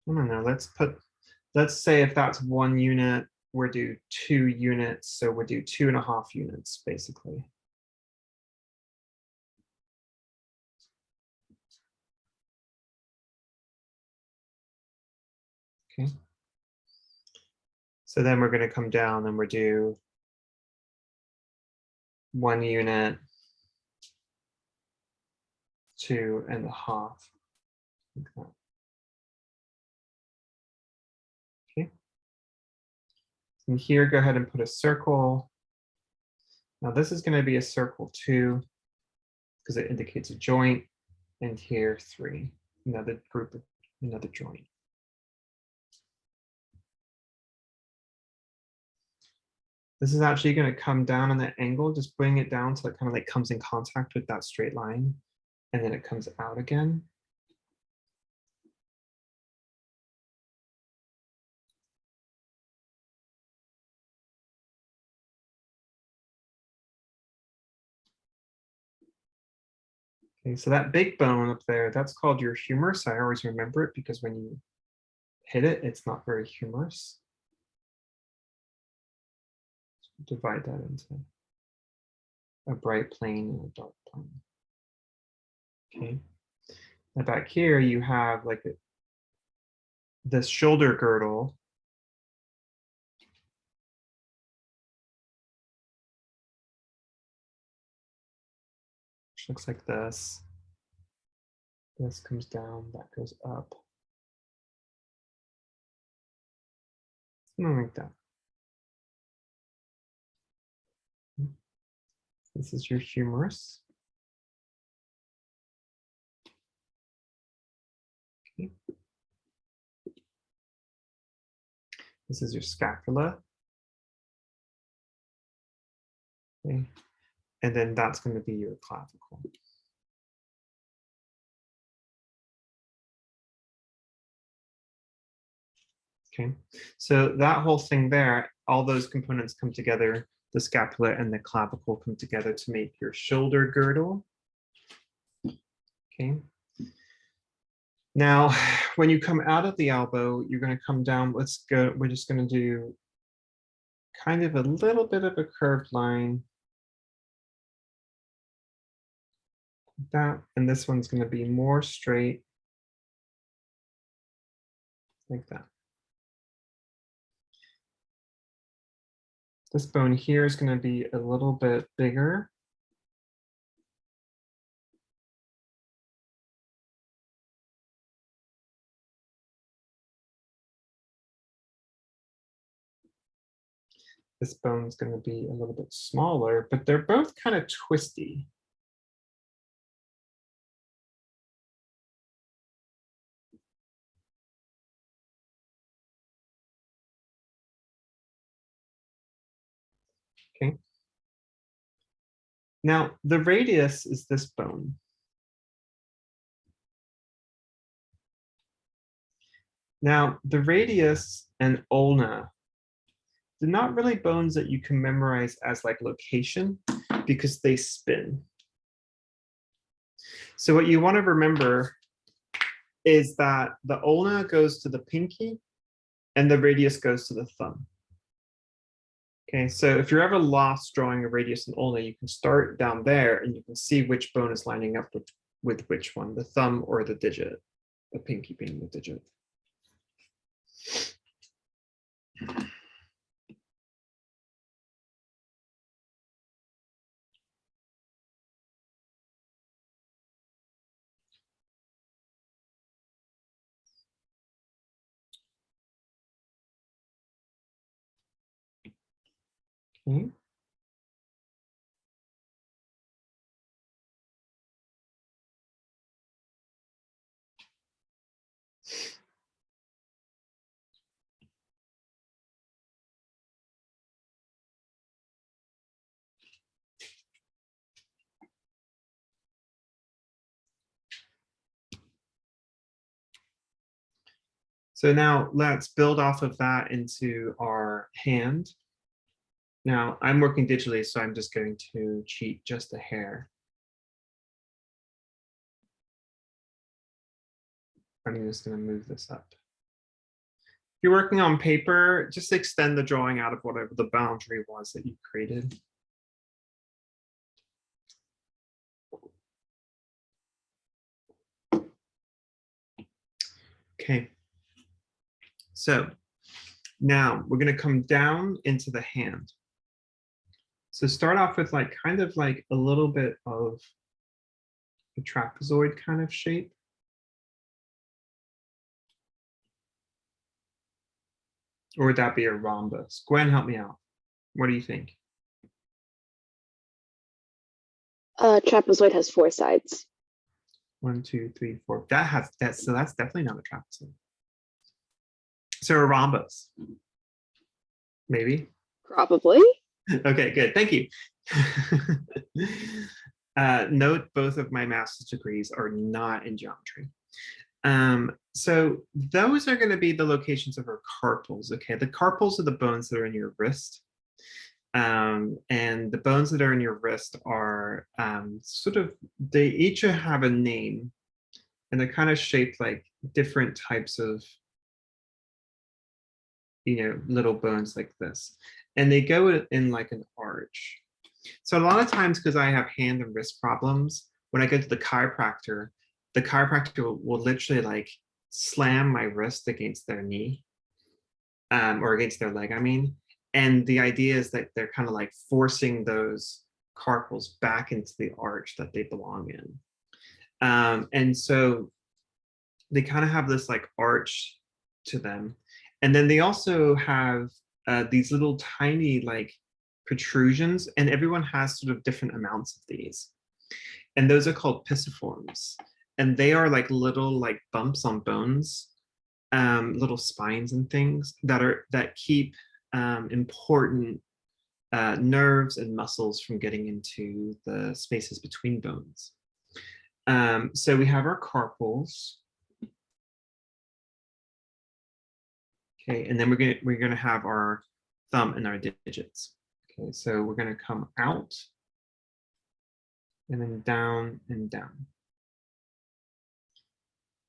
I don't know, let's say if that's 1 unit, we'll do 2 units. So we'll do 2.5 units, basically. Okay. So then we're going to come down and we'll do 1 unit, 2.5. Like that. Okay. And here, go ahead and put a circle. Now this is going to be a circle 2 because it indicates a joint. And here 3, another group of another joint. This is actually going to come down on that angle. Just bring it down so it kind of like comes in contact with that straight line, and then it comes out again. Okay, so that big bone up there, that's called your humerus. I always remember it because when you hit it, it's not very humorous. So divide that into a bright plane and a dark plane. Okay. Now back here, you have like this shoulder girdle. Which looks like this. This comes down, that goes up. Something like that. This is your humerus. Okay. This is your scapula. Okay. And then that's going to be your clavicle. Okay, so that whole thing there, all those components come together. The scapula and the clavicle come together to make your shoulder girdle. Okay. Now, when you come out of the elbow, you're going to come down. Let's go. We're just going to do kind of a little bit of a curved line. Like that, and this one's going to be more straight. Like that. This bone here is going to be a little bit bigger. This bone's going to be a little bit smaller, but they're both kind of twisty. Okay. Now, the radius is this bone. Now, the radius and ulna they're not really bones that you can memorize as like location because they spin. So what you want to remember is that the ulna goes to the pinky and the radius goes to the thumb. Okay, so if you're ever lost drawing a radius and ulna, you can start down there and you can see which bone is lining up with which one, the thumb or the digit, the pinky being the digit. Okay. So now let's build off of that into our hand. Now I'm working digitally, so I'm just going to cheat just a hair. I'm just going to move this up. If you're working on paper, just extend the drawing out of whatever the boundary was that you created. Okay. So now we're going to come down into the hand. So start off with like kind of like a little bit of a trapezoid kind of shape. Or would that be a rhombus? Gwen, help me out. What do you think? Trapezoid has 4 sides. 1, 2, 3, 4. So that's definitely not a trapezoid. So a rhombus. Maybe. Probably. Okay, good. Thank you. Note both of my master's degrees are not in geometry. So those are going to be the locations of our carpals. Okay, the carpals are the bones that are in your wrist. And the bones that are in your wrist are they each have a name, and they're kind of shaped like different types of, little bones like this. And they go in like an arch. So a lot of times, because I have hand and wrist problems, when I go to the chiropractor will literally like slam my wrist against their knee, or against their leg, I mean. And the idea is that they're kind of like forcing those carpals back into the arch that they belong in. And so they kind of have this like arch to them. And then they also have these little tiny like protrusions, and everyone has sort of different amounts of these. And those are called pisiforms. And they are like little like bumps on bones, little spines and things that keep important nerves and muscles from getting into the spaces between bones. So we have our carpals. Okay, and then we're gonna have our thumb and our digits. Okay, so we're gonna come out and then down and down.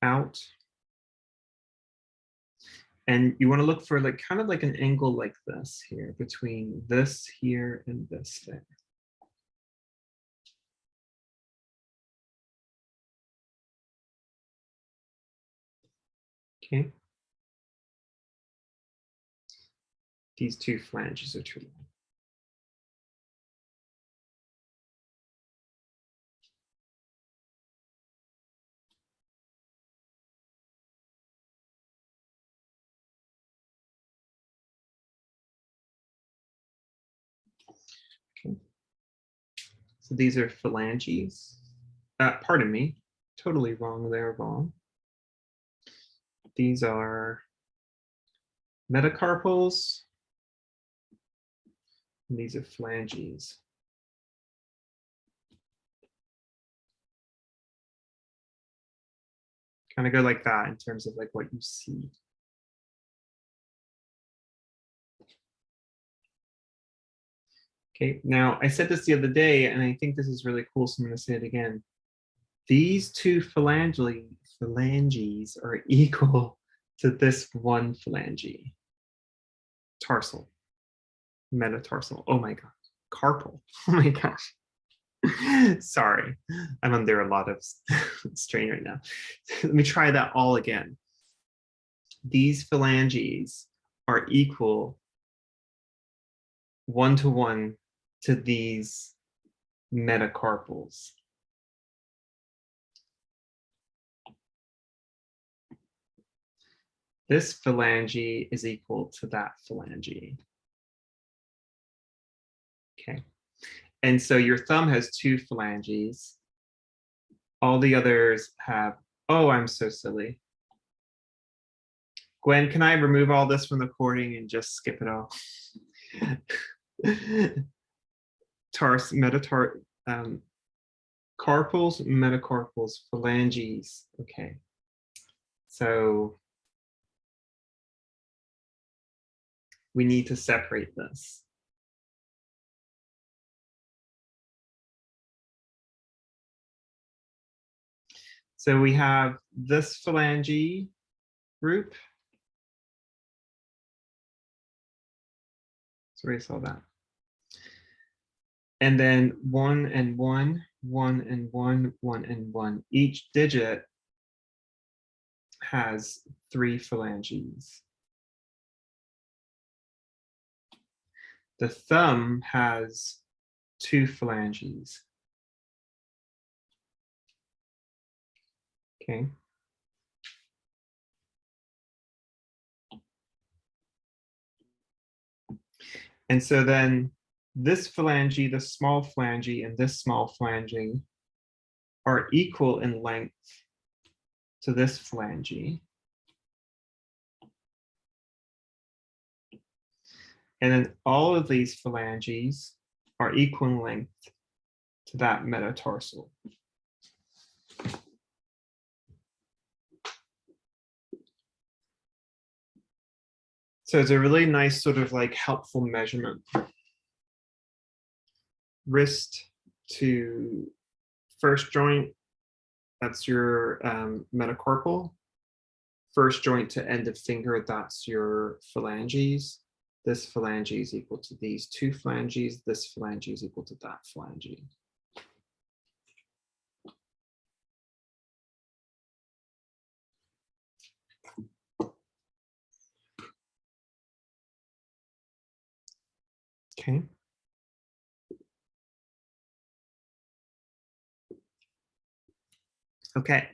Out. And you want to look for like kind of like an angle like this here, between this here and this there. Okay. These two flanges are too long. Okay. So these are phalanges. Pardon me, totally wrong there, wrong. These are metacarpals. And these are phalanges. Kind of go like that in terms of like what you see. Okay, now I said this the other day, and I think this is really cool, so I'm going to say it again. These two phalanges are equal to this one phalange. Tarsal, metatarsal. Oh my gosh, carpal. Oh my gosh. Sorry, I'm under a lot of strain right now. Let me try that all again. These phalanges are equal 1-to-1 to these metacarpals. This phalange is equal to that phalange. Okay. And so your thumb has two phalanges. All the others have, oh, I'm so silly. Gwen, can I remove all this from the recording and just skip it all? Carpals, metacarpals, phalanges. Okay. So we need to separate this. So we have this phalange group. So we saw that. And then 1 and 1, 1 and 1, 1 and 1. Each digit has 3 phalanges. The thumb has 2 phalanges. Okay. And so then this phalange, the small phalange, and this small phalange are equal in length to this phalange. And then all of these phalanges are equal in length to that metatarsal. So it's a really nice sort of like helpful measurement. Wrist to first joint, that's your metacarpal. First joint to end of finger, that's your phalanges. This phalange is equal to these 2 phalanges. This phalange is equal to that phalange. Okay. Okay.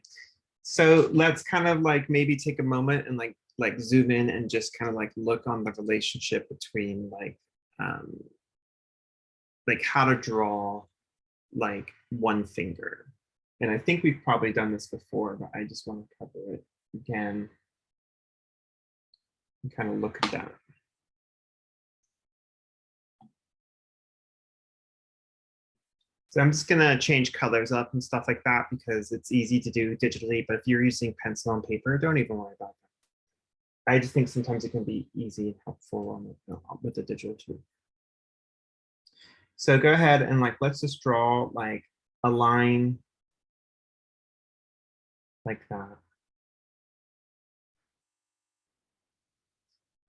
So let's kind of like maybe take a moment and like zoom in and just kind of like look on the relationship between like how to draw like one finger. And I think we've probably done this before, but I just want to cover it again and kind of look at that. So I'm just gonna change colors up and stuff like that because it's easy to do digitally, but if you're using pencil and paper, don't even worry about that. I just think sometimes it can be easy and helpful with the digital tool. So go ahead and like, let's just draw like a line like that.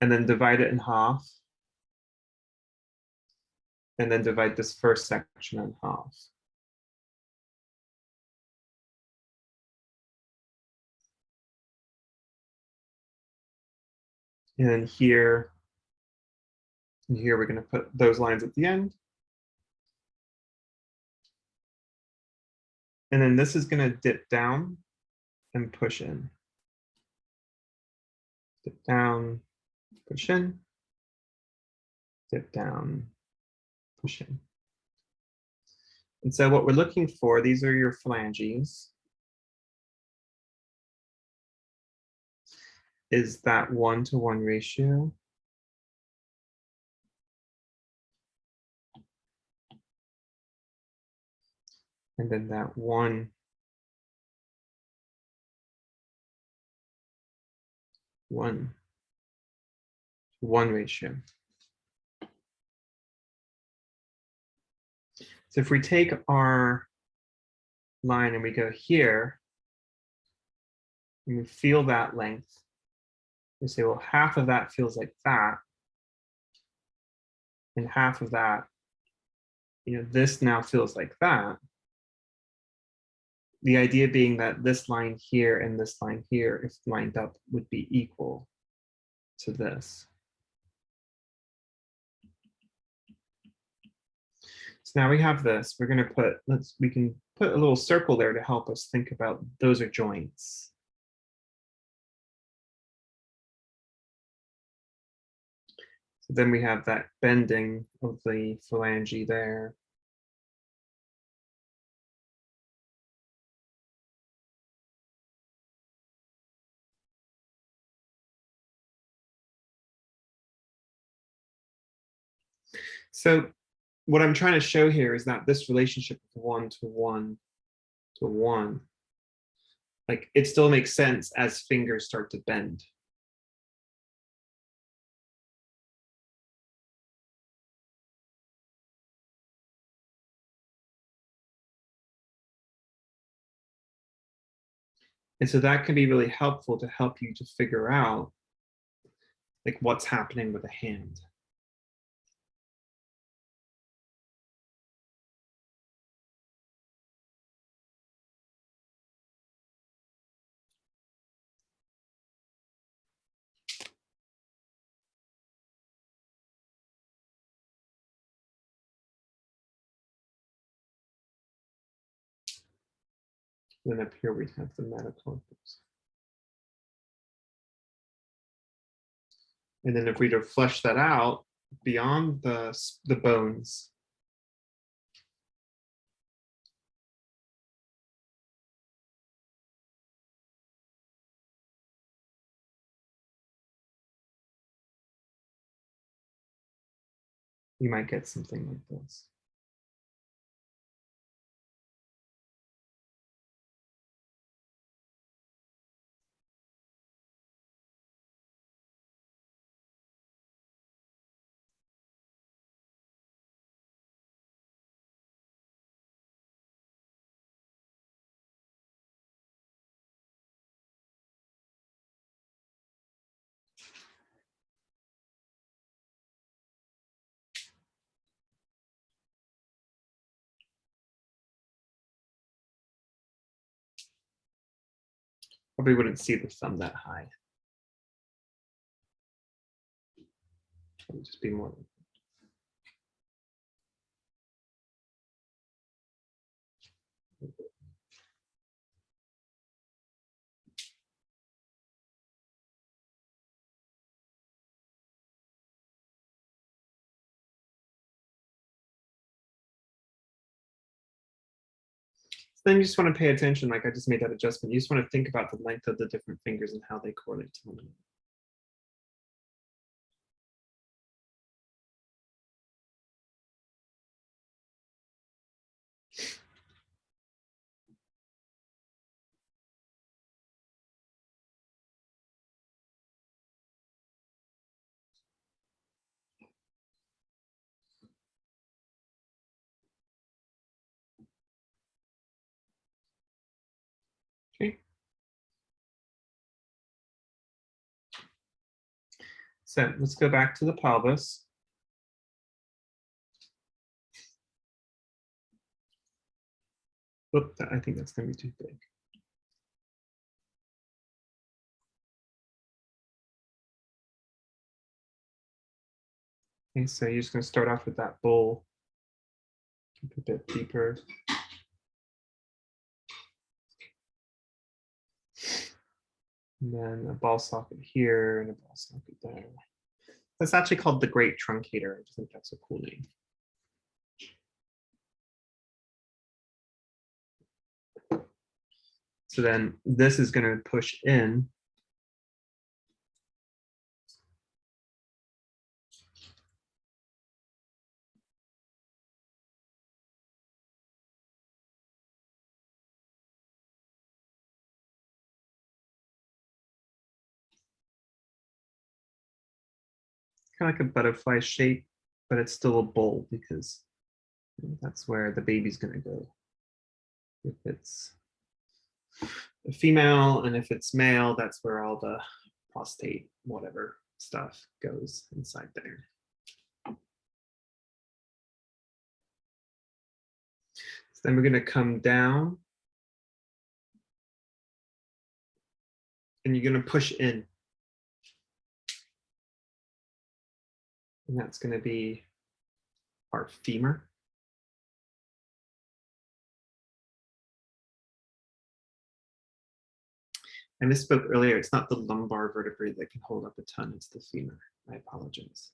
And then divide it in half. And then divide this first section in half. And then here, and here we're going to put those lines at the end. And then this is going to dip down and push in. Dip down, push in. Dip down, push in. And so what we're looking for, these are your phalanges, is that 1-to-1 ratio. And then that 1 1 ratio. So if we take our line and we go here, and we feel that length, we say, well, half of that feels like that, and half of that, this now feels like that. The idea being that this line here and this line here, if lined up, would be equal to this. So now we have this. We're going to put, we can put a little circle there to help us think about those are joints. So then we have that bending of the phalange there. So what I'm trying to show here is that this relationship of 1 to 1 to 1, like it still makes sense as fingers start to bend. And so that can be really helpful to help you to figure out like what's happening with a hand. Then up here we have the metacarpals. And then if we were to flesh that out beyond the bones, you might get something like this. Probably wouldn't see the thumb that high. It would just be more. Then you just want to pay attention, like I just made that adjustment. You just want to think about the length of the different fingers and how they correlate to one another. Okay. So let's go back to the pelvis. Oop, I think that's going to be too big. Okay, so you're just going to start off with that bowl. Keep a bit deeper. And then a ball socket here and a ball socket there. That's actually called the Great Truncator. I just think that's a cool name. So then this is going to push in. Kind of like a butterfly shape, but it's still a bowl because That's where the baby's going to go. If it's a female and if it's male, that's where all the prostate, whatever stuff goes inside there. So then we're going to come down and you're going to push in. And that's going to be our femur. I misspoke earlier. It's not the lumbar vertebrae that can hold up a ton. It's the femur. I apologize.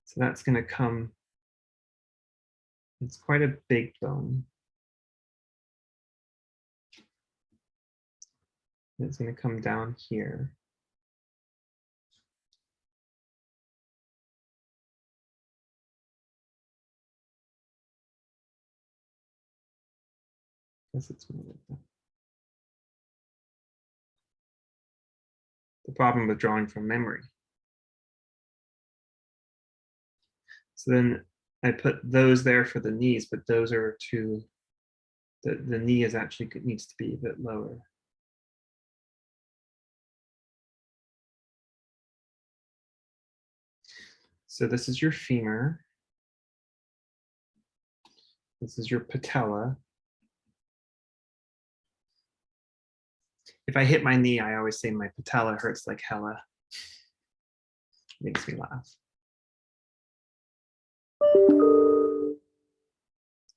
So that's going to come. It's quite a big bone. It's going to come down here. I guess it's more like that. The problem with drawing from memory. So then I put those there for the knees, but those are too, the knee is actually needs to be a bit lower. So this is your femur. This is your patella. If I hit my knee, I always say my patella hurts like hella. Makes me laugh.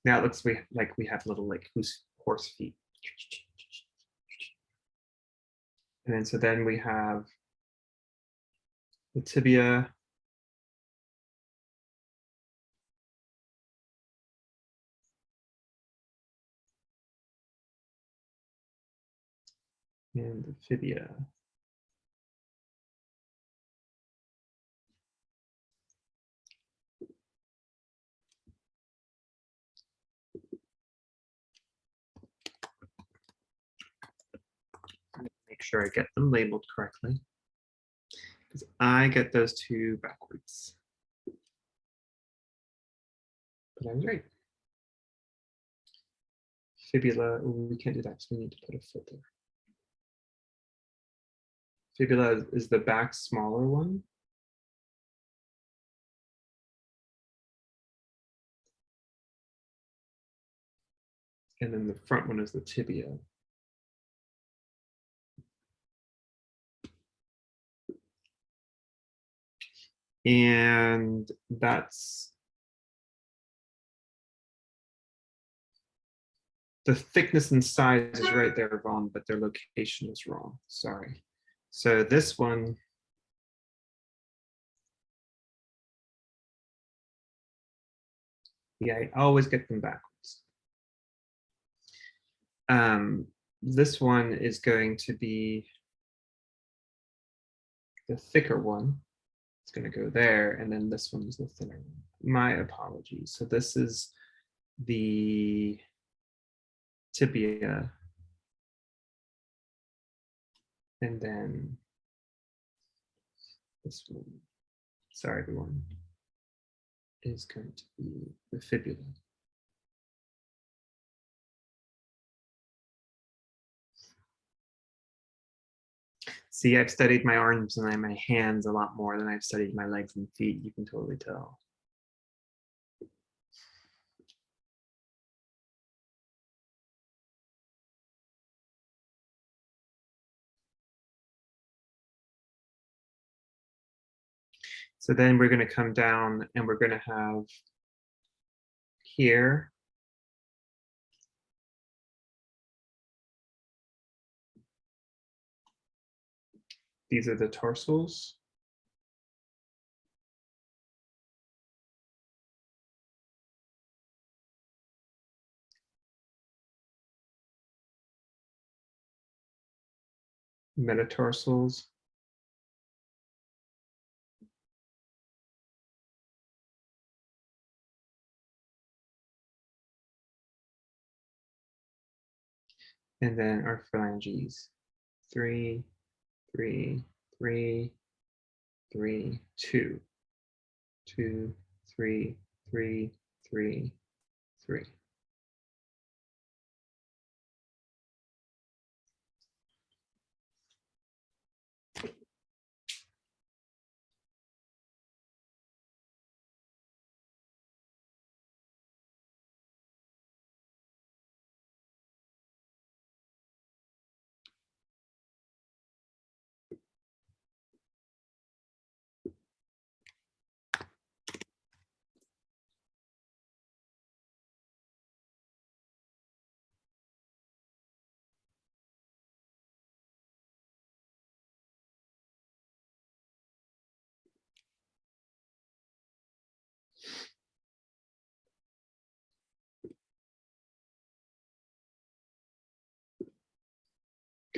Now it looks like we have little like horse feet. And then so then we have the tibia. And the fibia. Make sure I get them labeled correctly, because I get those two backwards. But I was right. Fibula, ooh, we can't do that, so we need to put a foot there. Fibula is the back smaller one. And then the front one is the tibia. And that's the thickness and size is right there, Vaughn, but their location is wrong. Sorry. So this one, yeah, I always get them backwards. This one is going to be the thicker one. It's going to go there, and then this one is the thinner one. My apologies. So this is the tibia, and then this one, sorry everyone, is going to be the fibula. See, I've studied my arms and my hands a lot more than I've studied my legs and feet. You can totally tell. So then we're going to come down and we're going to have here. These are the tarsals. Metatarsals. And then our phalanges. 3, 3, 3, 3, 2, 2, 3, 3, 3, 3.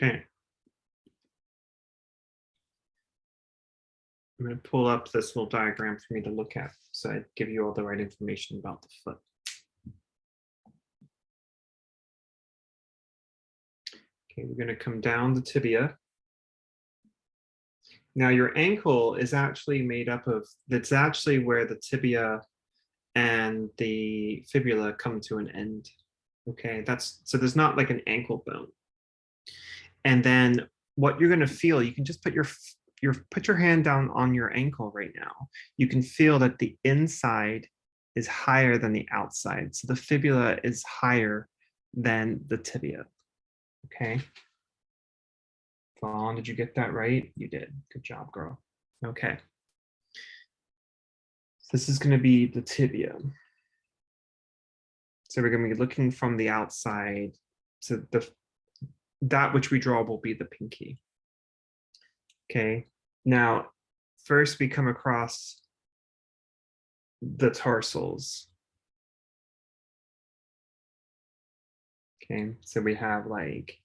Okay. I'm going to pull up this little diagram for me to look at so I give you all the right information about the foot. Okay, we're going to come down the tibia. Now your ankle is actually made up of, that's actually where the tibia and the fibula come to an end. Okay, so there's not like an ankle bone. And then what you're going to feel, you can just put your hand down on your ankle right now. You can feel that the inside is higher than the outside. So the fibula is higher than the tibia. Okay. Fawn, did you get that right? You did. Good job, girl. Okay. So this is going to be the tibia. So we're going to be looking from the outside. So that which we draw will be the pinky. Okay. Now, first we come across the tarsals. Okay. So we have like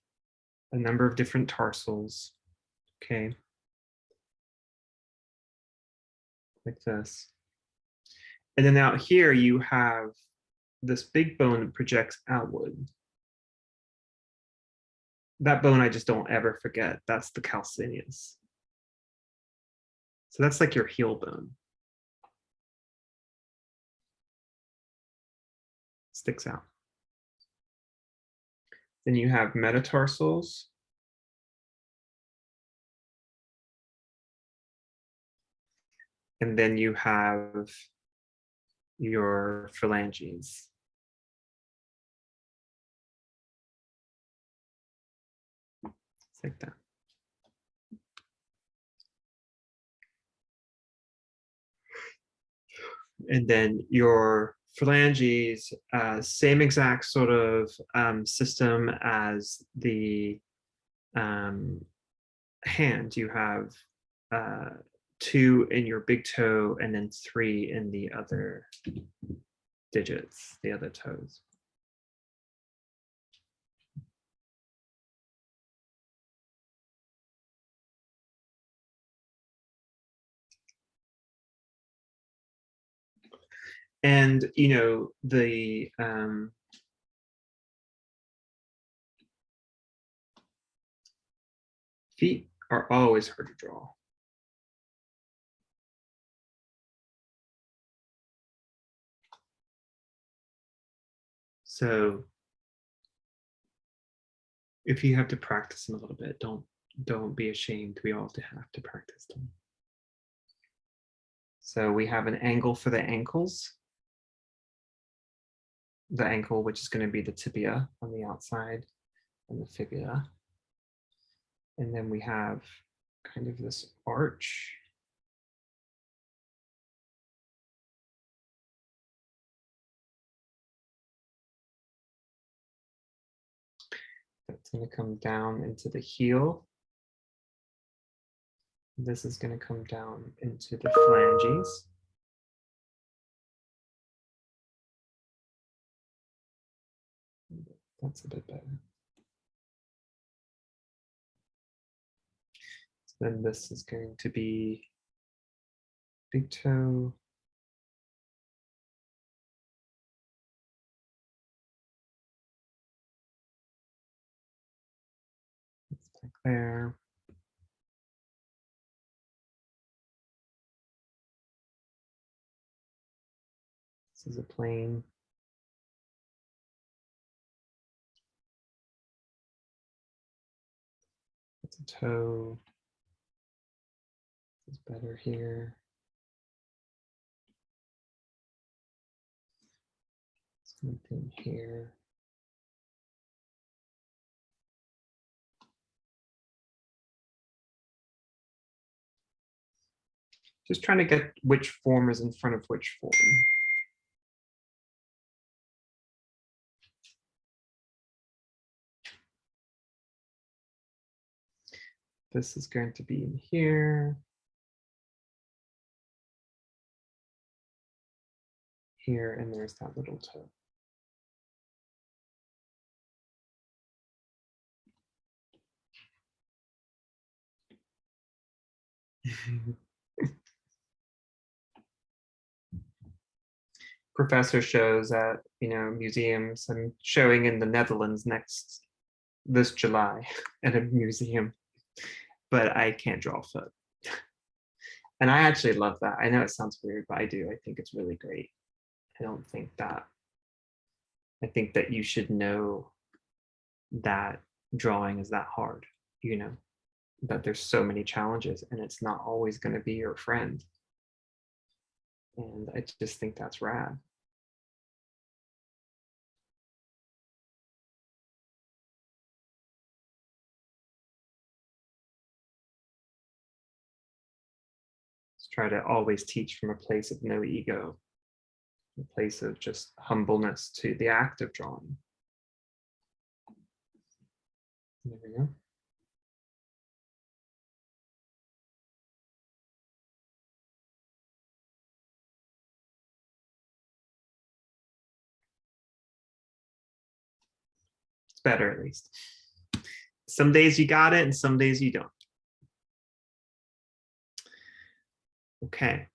a number of different tarsals. Okay. Like this. And then out here you have this big bone that projects outward. That bone I just don't ever forget. That's the calcaneus. So that's like your heel bone. Sticks out. Then you have metatarsals. And then you have your phalanges. It's like that. And then your phalanges, same exact sort of system as the hand. You have 2 in your big toe and then 3 in the other digits, the other toes. And, you know, the feet are always hard to draw. So if you have to practice them a little bit, don't be ashamed. We all have to practice them. So we have an angle for the ankles. The ankle, which is going to be the tibia on the outside and the fibula. And then we have kind of this arch. That's going to come down into the heel. This is going to come down into the phalanges. That's a bit better. So then this is going to be big toe. It's back there. This is a plane. It's a toe. It's better here. Something here. Just trying to get which form is in front of which form. This is going to be in here. Here, and there's that little toe. Professor shows at museums. I'm showing in the Netherlands this July at a museum, but I can't draw a foot. And I actually love that. I know it sounds weird, but I do. I think it's really great. I think that you should know that drawing is that hard, that there's so many challenges and it's not always going to be your friend. And I just think that's rad. Let's try to always teach from a place of no ego, a place of just humbleness to the act of drawing. There we go. It's better at least. Some days you got it and some days you don't. Okay.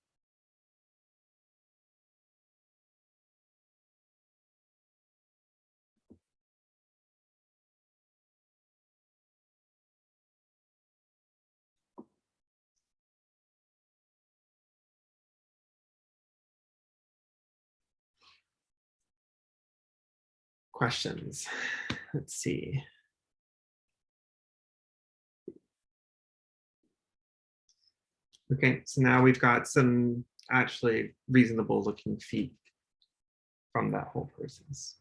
Questions. Let's see. Okay, so now we've got some actually reasonable looking feet from that whole process.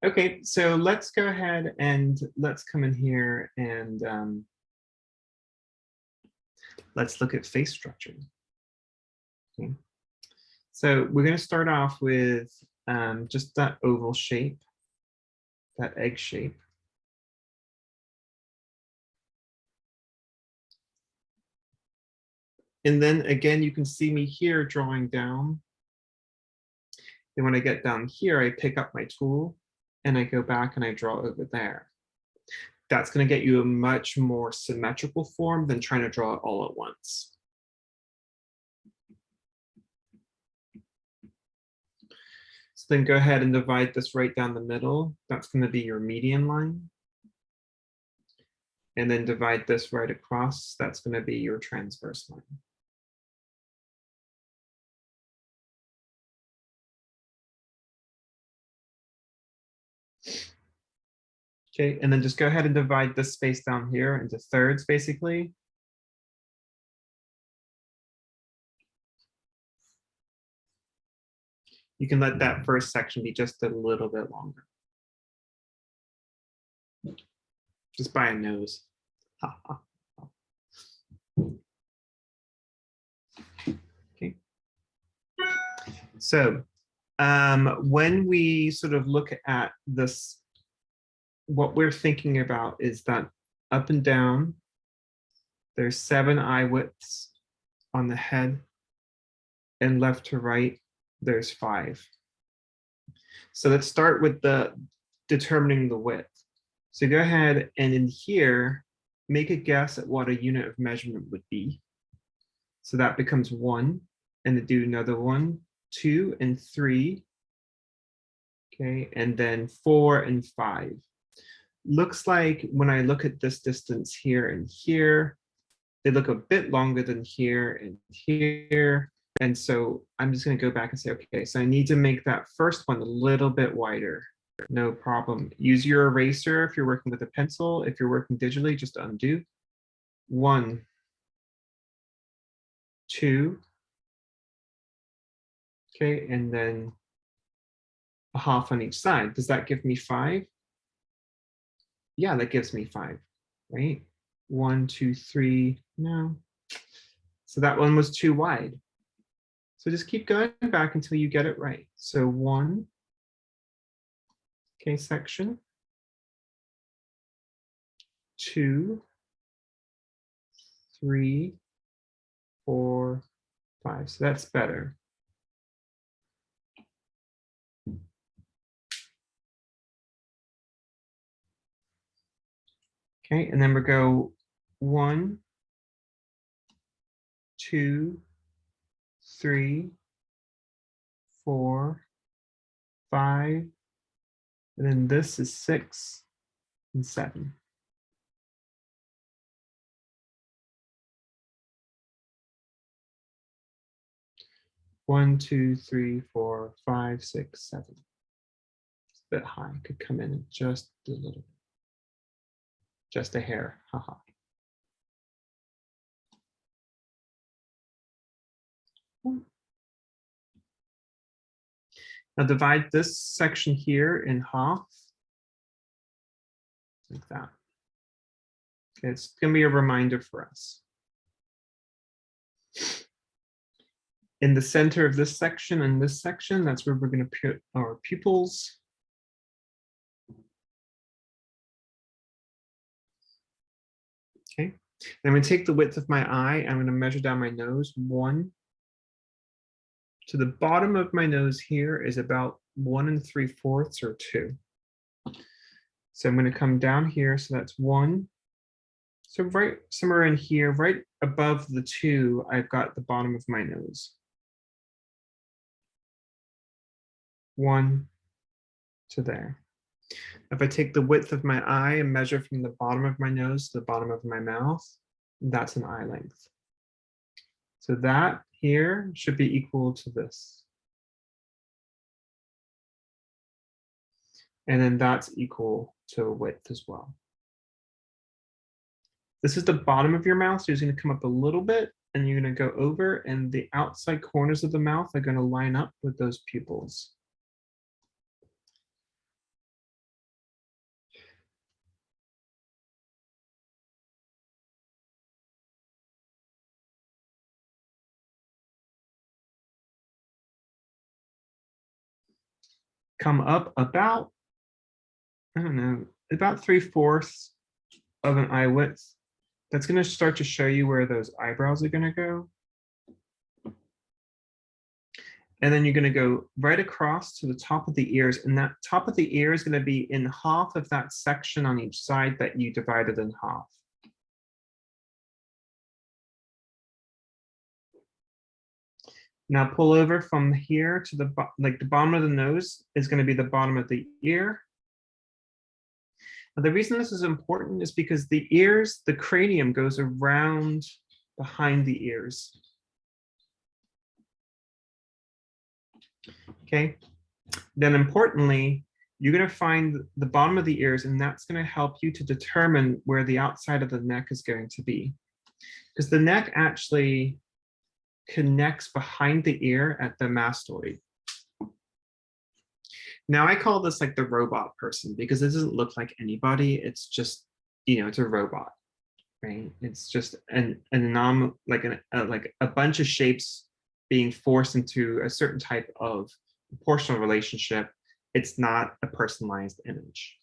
Okay, so let's go ahead and let's come in here and let's look at face structure. Okay. So we're going to start off with just that oval shape, that egg shape. And then again, you can see me here drawing down. And when I get down here, I pick up my tool and I go back and I draw over there. That's going to get you a much more symmetrical form than trying to draw it all at once. So then go ahead and divide this right down the middle. That's going to be your median line. And then divide this right across. That's going to be your transverse line. Okay, and then just go ahead and divide this space down here into thirds, basically. You can let that first section be just a little bit longer. Just by a nose. Okay. So when we sort of look at this, what we're thinking about is that up and down, there's 7 eye widths on the head, and left to right, there's 5. So let's start with determining the width. So go ahead and in here, make a guess at what a unit of measurement would be. So that becomes 1, and then do another 1, 2, and 3. Okay, and then 4 and 5. Looks like when I look at this distance here and here, they look a bit longer than here and here. And so I'm just going to go back and say, okay, so I need to make that first one a little bit wider. No problem. Use your eraser if you're working with a pencil. If you're working digitally, just undo. 1, 2. Okay, and then a half on each side. Does that give me 5? Yeah, that gives me 5, right? 1, 2, 3. No. So that one was too wide. So just keep going back until you get it right. So 1, okay, section. 2, 3, 4, 5. So that's better. Okay, and then we go 1, 2, 3, 4, 5, and then this is 6 and 7. One, 2, 3, 4, 5, 6, 7. It's a bit high. Could come in just a little bit. Just a hair. Haha. Now divide this section here in half. Like that. Okay, it's going to be a reminder for us. In the center of this section and this section, that's where we're going to put our pupils. Okay, then I'm going to take the width of my eye. I'm going to measure down my nose. 1 to the bottom of my nose here is about 1 3/4 or 2. So I'm going to come down here. So that's 1. So right somewhere in here, right above the 2, I've got the bottom of my nose. 1 to there. If I take the width of my eye and measure from the bottom of my nose to the bottom of my mouth, that's an eye length. So that here should be equal to this. And then that's equal to width as well. This is the bottom of your mouth, so you're going to come up a little bit and you're going to go over, and the outside corners of the mouth are going to line up with those pupils. Come up about, I don't know, about 3/4 of an eye width. That's going to start to show you where those eyebrows are going to go. And then you're going to go right across to the top of the ears, and that top of the ear is going to be in half of that section on each side that you divided in half. Now pull over from here to the bottom of the nose is going to be the bottom of the ear. Now, the reason this is important is because the ears, the cranium goes around behind the ears. Okay, then importantly, you're going to find the bottom of the ears, and that's going to help you to determine where the outside of the neck is going to be. Because the neck actually connects behind the ear at the mastoid. Now I call this like the robot person because it doesn't look like anybody. It's just, it's a robot, right? It's just an like a bunch of shapes being forced into a certain type of proportional relationship. It's not a personalized image.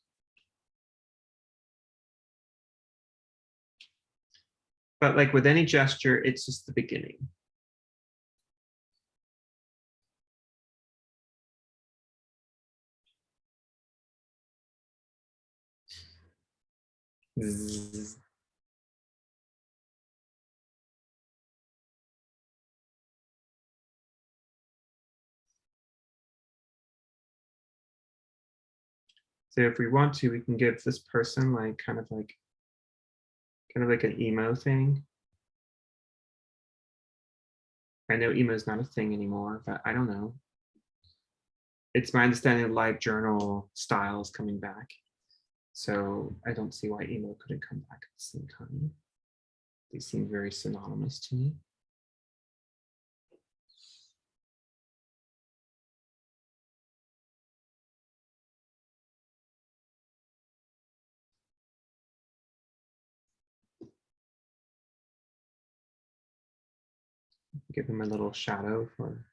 But like with any gesture, it's just the beginning. Zzz. So if we want to, we can give this person like kind of like an emo thing. I know emo is not a thing anymore, but I don't know. It's my understanding live journal style is coming back. So I don't see why emo couldn't come back at the same time. They seem very synonymous to me. Give them a little shadow for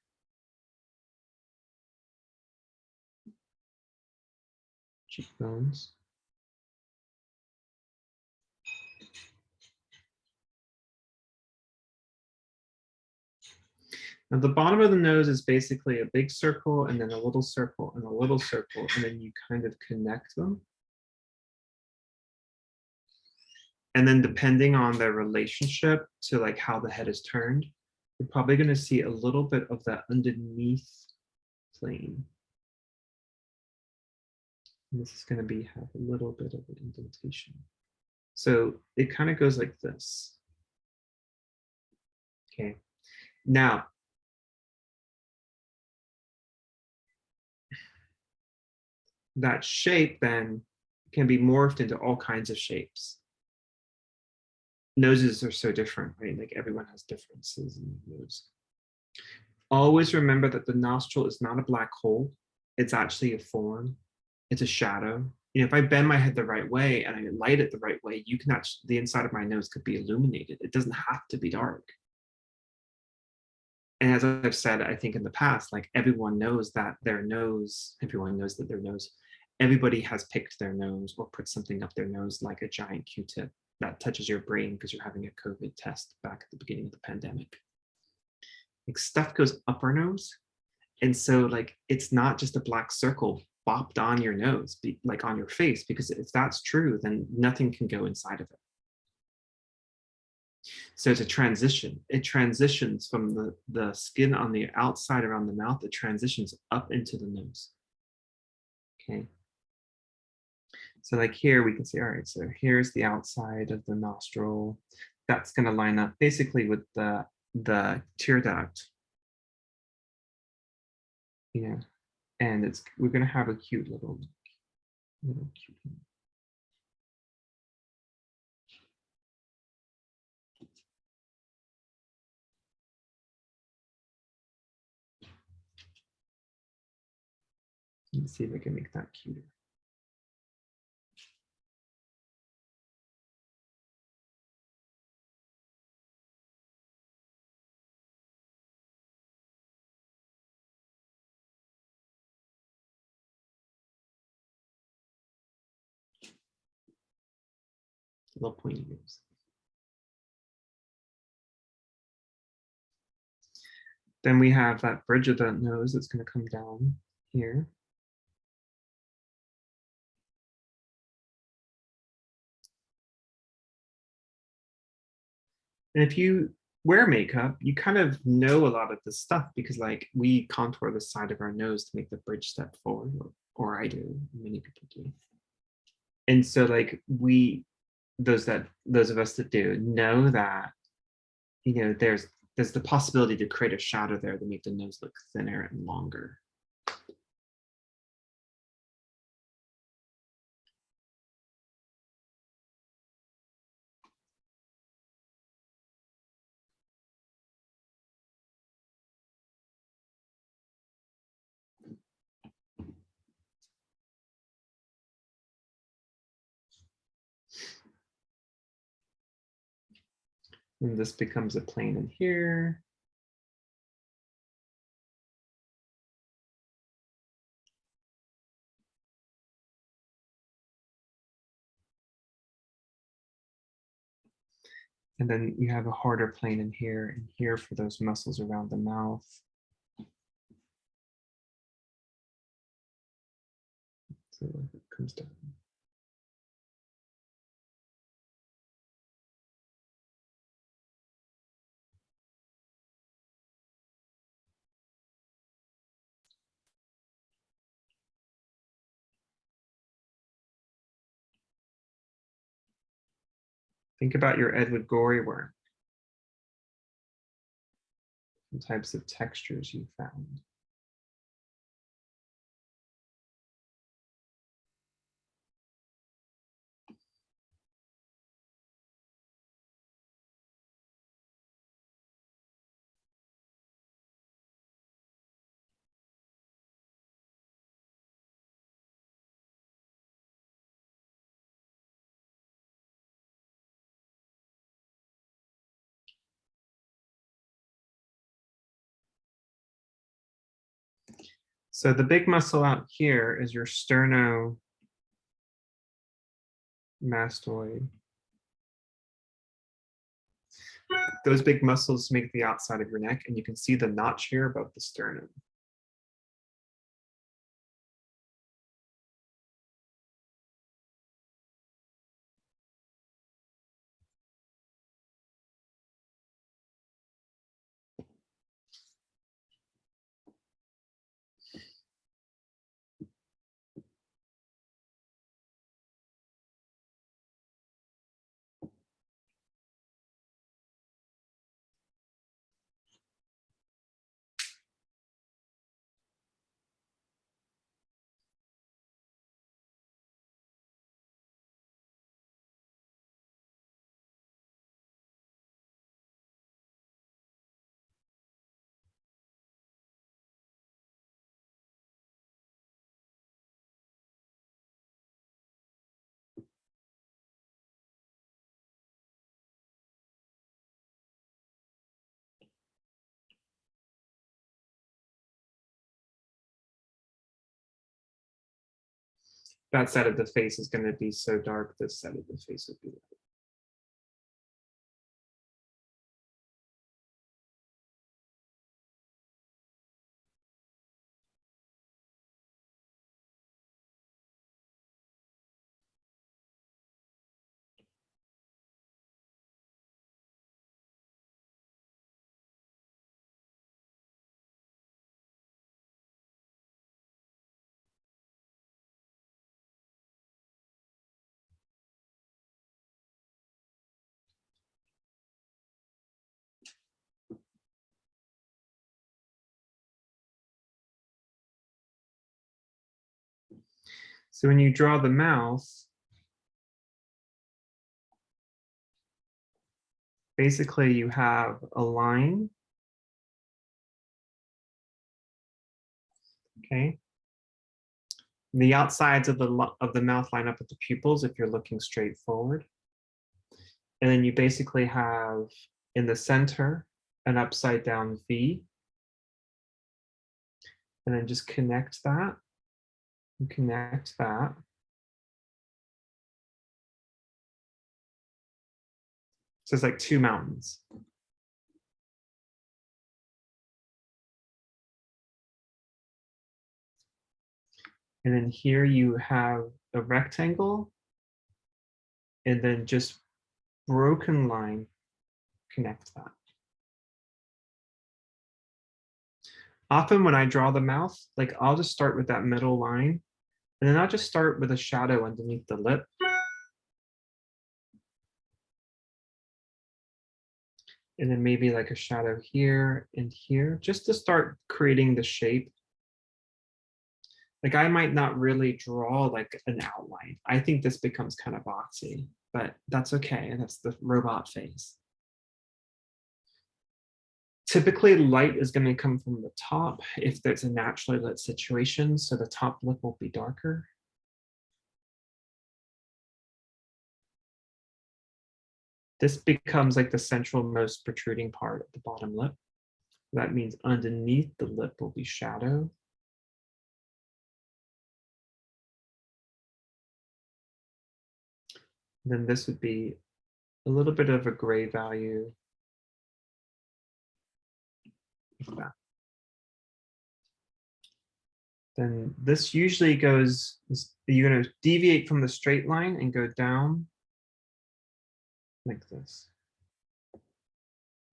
cheekbones. Now the bottom of the nose is basically a big circle and then a little circle and a little circle, and then you kind of connect them. And then depending on their relationship to like how the head is turned, you're probably going to see a little bit of that underneath plane. And this is going to have a little bit of an indentation. So it kind of goes like this. Okay. Now, that shape then can be morphed into all kinds of shapes. Noses are so different, right? Like everyone has differences in the nose. Always remember that the nostril is not a black hole. It's actually a form. It's a shadow. You know, if I bend my head the right way and I light it the right way, you can actually, the inside of my nose could be illuminated. It doesn't have to be dark. And as I've said, I think in the past, like everyone knows that their nose, everyone knows that their nose, everybody has picked their nose or put something up their nose like a giant Q-tip that touches your brain because you're having a COVID test back at the beginning of the pandemic. Like stuff goes up our nose. And so like, it's not just a black circle bopped on your nose, like on your face, because if that's true, then nothing can go inside of it. So it's a transition. It transitions from the skin on the outside around the mouth, it transitions up into the nose. Okay. So like here we can see, all right, so here's the outside of the nostril. That's going to line up basically with the tear duct. You know, and we're going to have a cute little cute. Let's see if I can make that cuter. Little pointy nose. Then we have that bridge of the nose that's going to come down here. And if you wear makeup, you kind of know a lot of this stuff because like we contour the side of our nose to make the bridge step forward, or I do, many people do. And so like those of us that do know that, you know, there's the possibility to create a shadow there to make the nose look thinner and longer. And this becomes a plane in here. And then you have a harder plane in here and here for those muscles around the mouth. So it comes down. Think about your Edward Gorey work. the types of textures you found. So the big muscle out here is your sternomastoid. Those big muscles make the outside of your neck, and you can see the notch here above the sternum. That side of the face is going to be so dark, this side of the face would be light. So when you draw the mouth, basically you have a line. Okay. The outsides of the mouth line up with the pupils if you're looking straight forward. And then you basically have in the center an upside down V. And then just connect that and connect that. So it's like two mountains. And then here you have a rectangle and then just broken line, connect that. Often when I draw the mouth, like I'll just start with that middle line and then I'll just start with a shadow underneath the lip. And then maybe like a shadow here and here, just to start creating the shape. Like I might not really draw like an outline. I think this becomes kind of boxy, but that's okay. That's the robot face. Typically light is going to come from the top if there's a naturally lit situation, so the top lip will be darker. This becomes like the central most protruding part of the bottom lip. That means underneath the lip will be shadow. Then this would be a little bit of a gray value. Like that. Then this usually goes, you're going to deviate from the straight line and go down like this.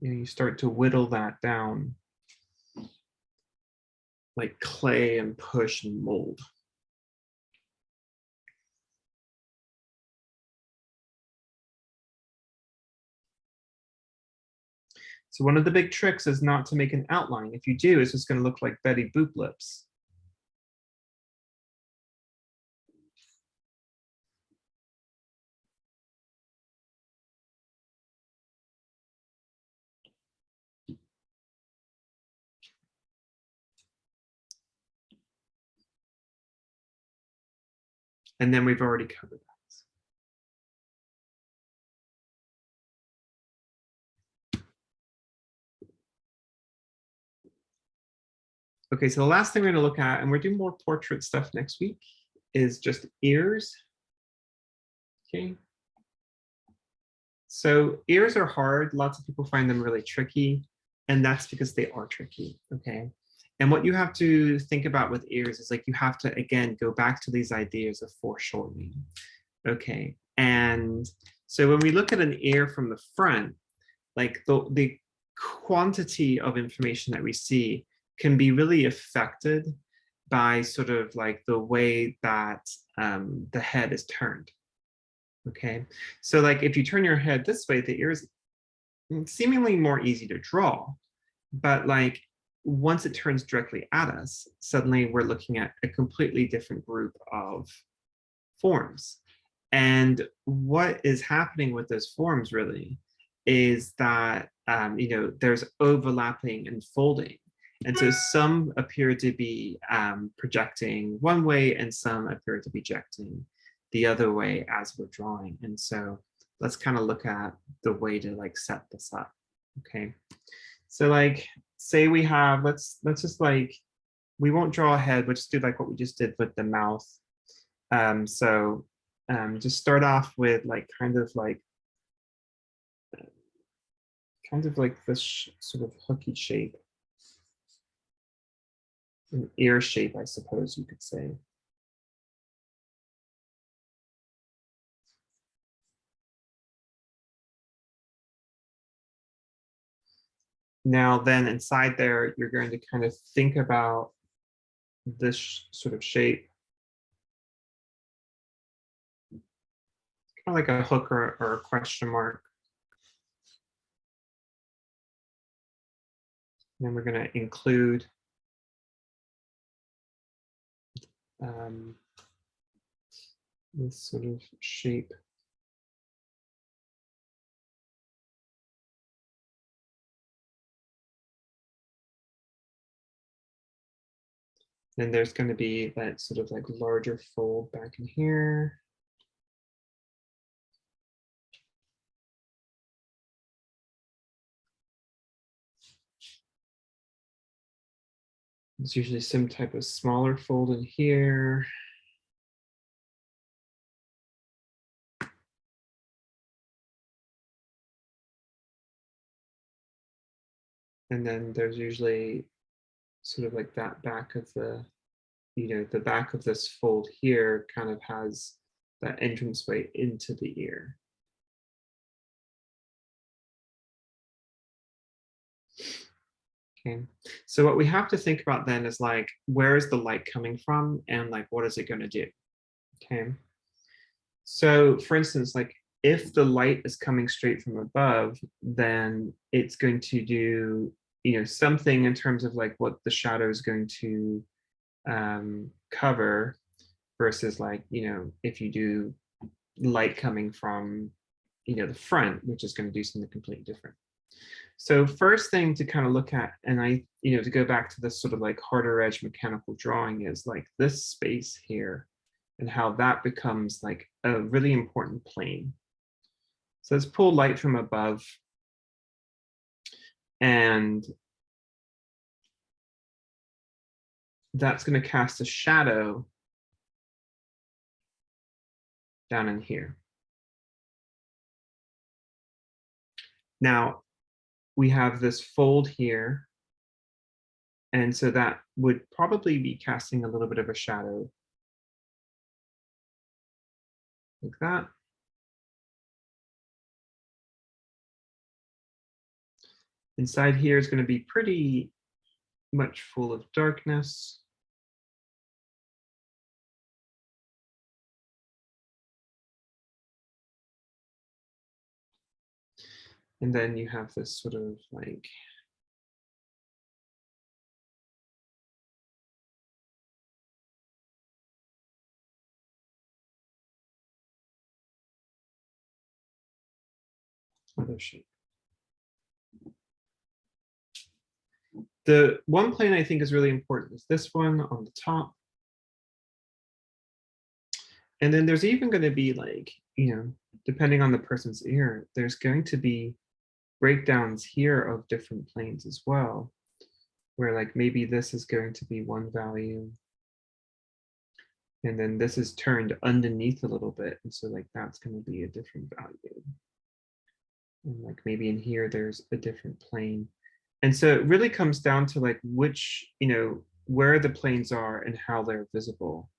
You start to whittle that down like clay and push and mold. So one of the big tricks is not to make an outline. If you do, it's just going to look like Betty Boop lips. And then we've already covered that. Okay, so the last thing we're going to look at, and we're doing more portrait stuff next week, is just ears. Okay. So ears are hard. Lots of people find them really tricky, and that's because they are tricky. Okay. And what you have to think about with ears is like you have to, again, go back to these ideas of foreshortening. Okay. And so when we look at an ear from the front, like the quantity of information that we see can be really affected by sort of like the way that the head is turned. Okay, so like if you turn your head this way, the ear is seemingly more easy to draw, but like once it turns directly at us, suddenly we're looking at a completely different group of forms. And what is happening with those forms really is that there's overlapping and folding. And so some appear to be projecting one way and some appear to be projecting the other way as we're drawing. And so let's kind of look at the way to like set this up. Okay. So like, say we have, let's just like, we won't draw a head, we'll just do like what we just did with the mouth. Just start off with like kind of like this sort of hooky shape, an ear shape, I suppose you could say. Now then inside there, you're going to kind of think about this sort of shape, kind of like a hook or a question mark. And then we're going to include this sort of shape. Then there's going to be that sort of like larger fold back in here. There's usually some type of smaller fold in here. And then there's usually sort of like that back of the, the back of this fold here kind of has that entranceway into the ear. Okay, so what we have to think about then is like, where is the light coming from and like, what is it going to do? Okay, so for instance, like if the light is coming straight from above, then it's going to do, something in terms of like what the shadow is going to cover versus like, if you do light coming from, the front, which is going to do something completely different. So first thing to kind of look at, and to go back to this sort of like harder edge mechanical drawing is like this space here and how that becomes like a really important plane. So let's pull light from above and that's going to cast a shadow down in here. Now we have this fold here. And so that would probably be casting a little bit of a shadow like that. Inside here is going to be pretty much full of darkness. And then you have this sort of like other shape. The one plane I think is really important is this one on the top. And then there's even going to be like, depending on the person's ear, there's going to be breakdowns here of different planes as well, where like maybe this is going to be one value. And then this is turned underneath a little bit. And so like that's going to be a different value. And like maybe in here, there's a different plane. And so it really comes down to like which, where the planes are and how they're visible.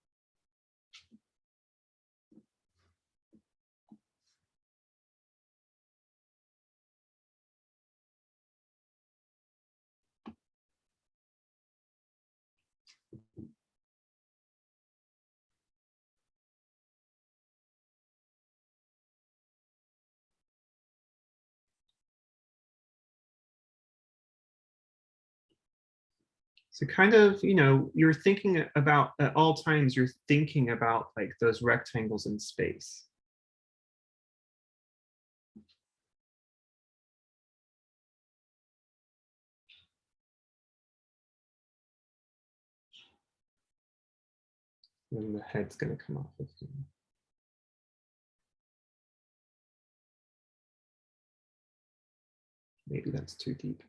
So kind of, you're thinking about at all times, you're thinking about like those rectangles in space. And the head's going to come off of him. Maybe that's too deep.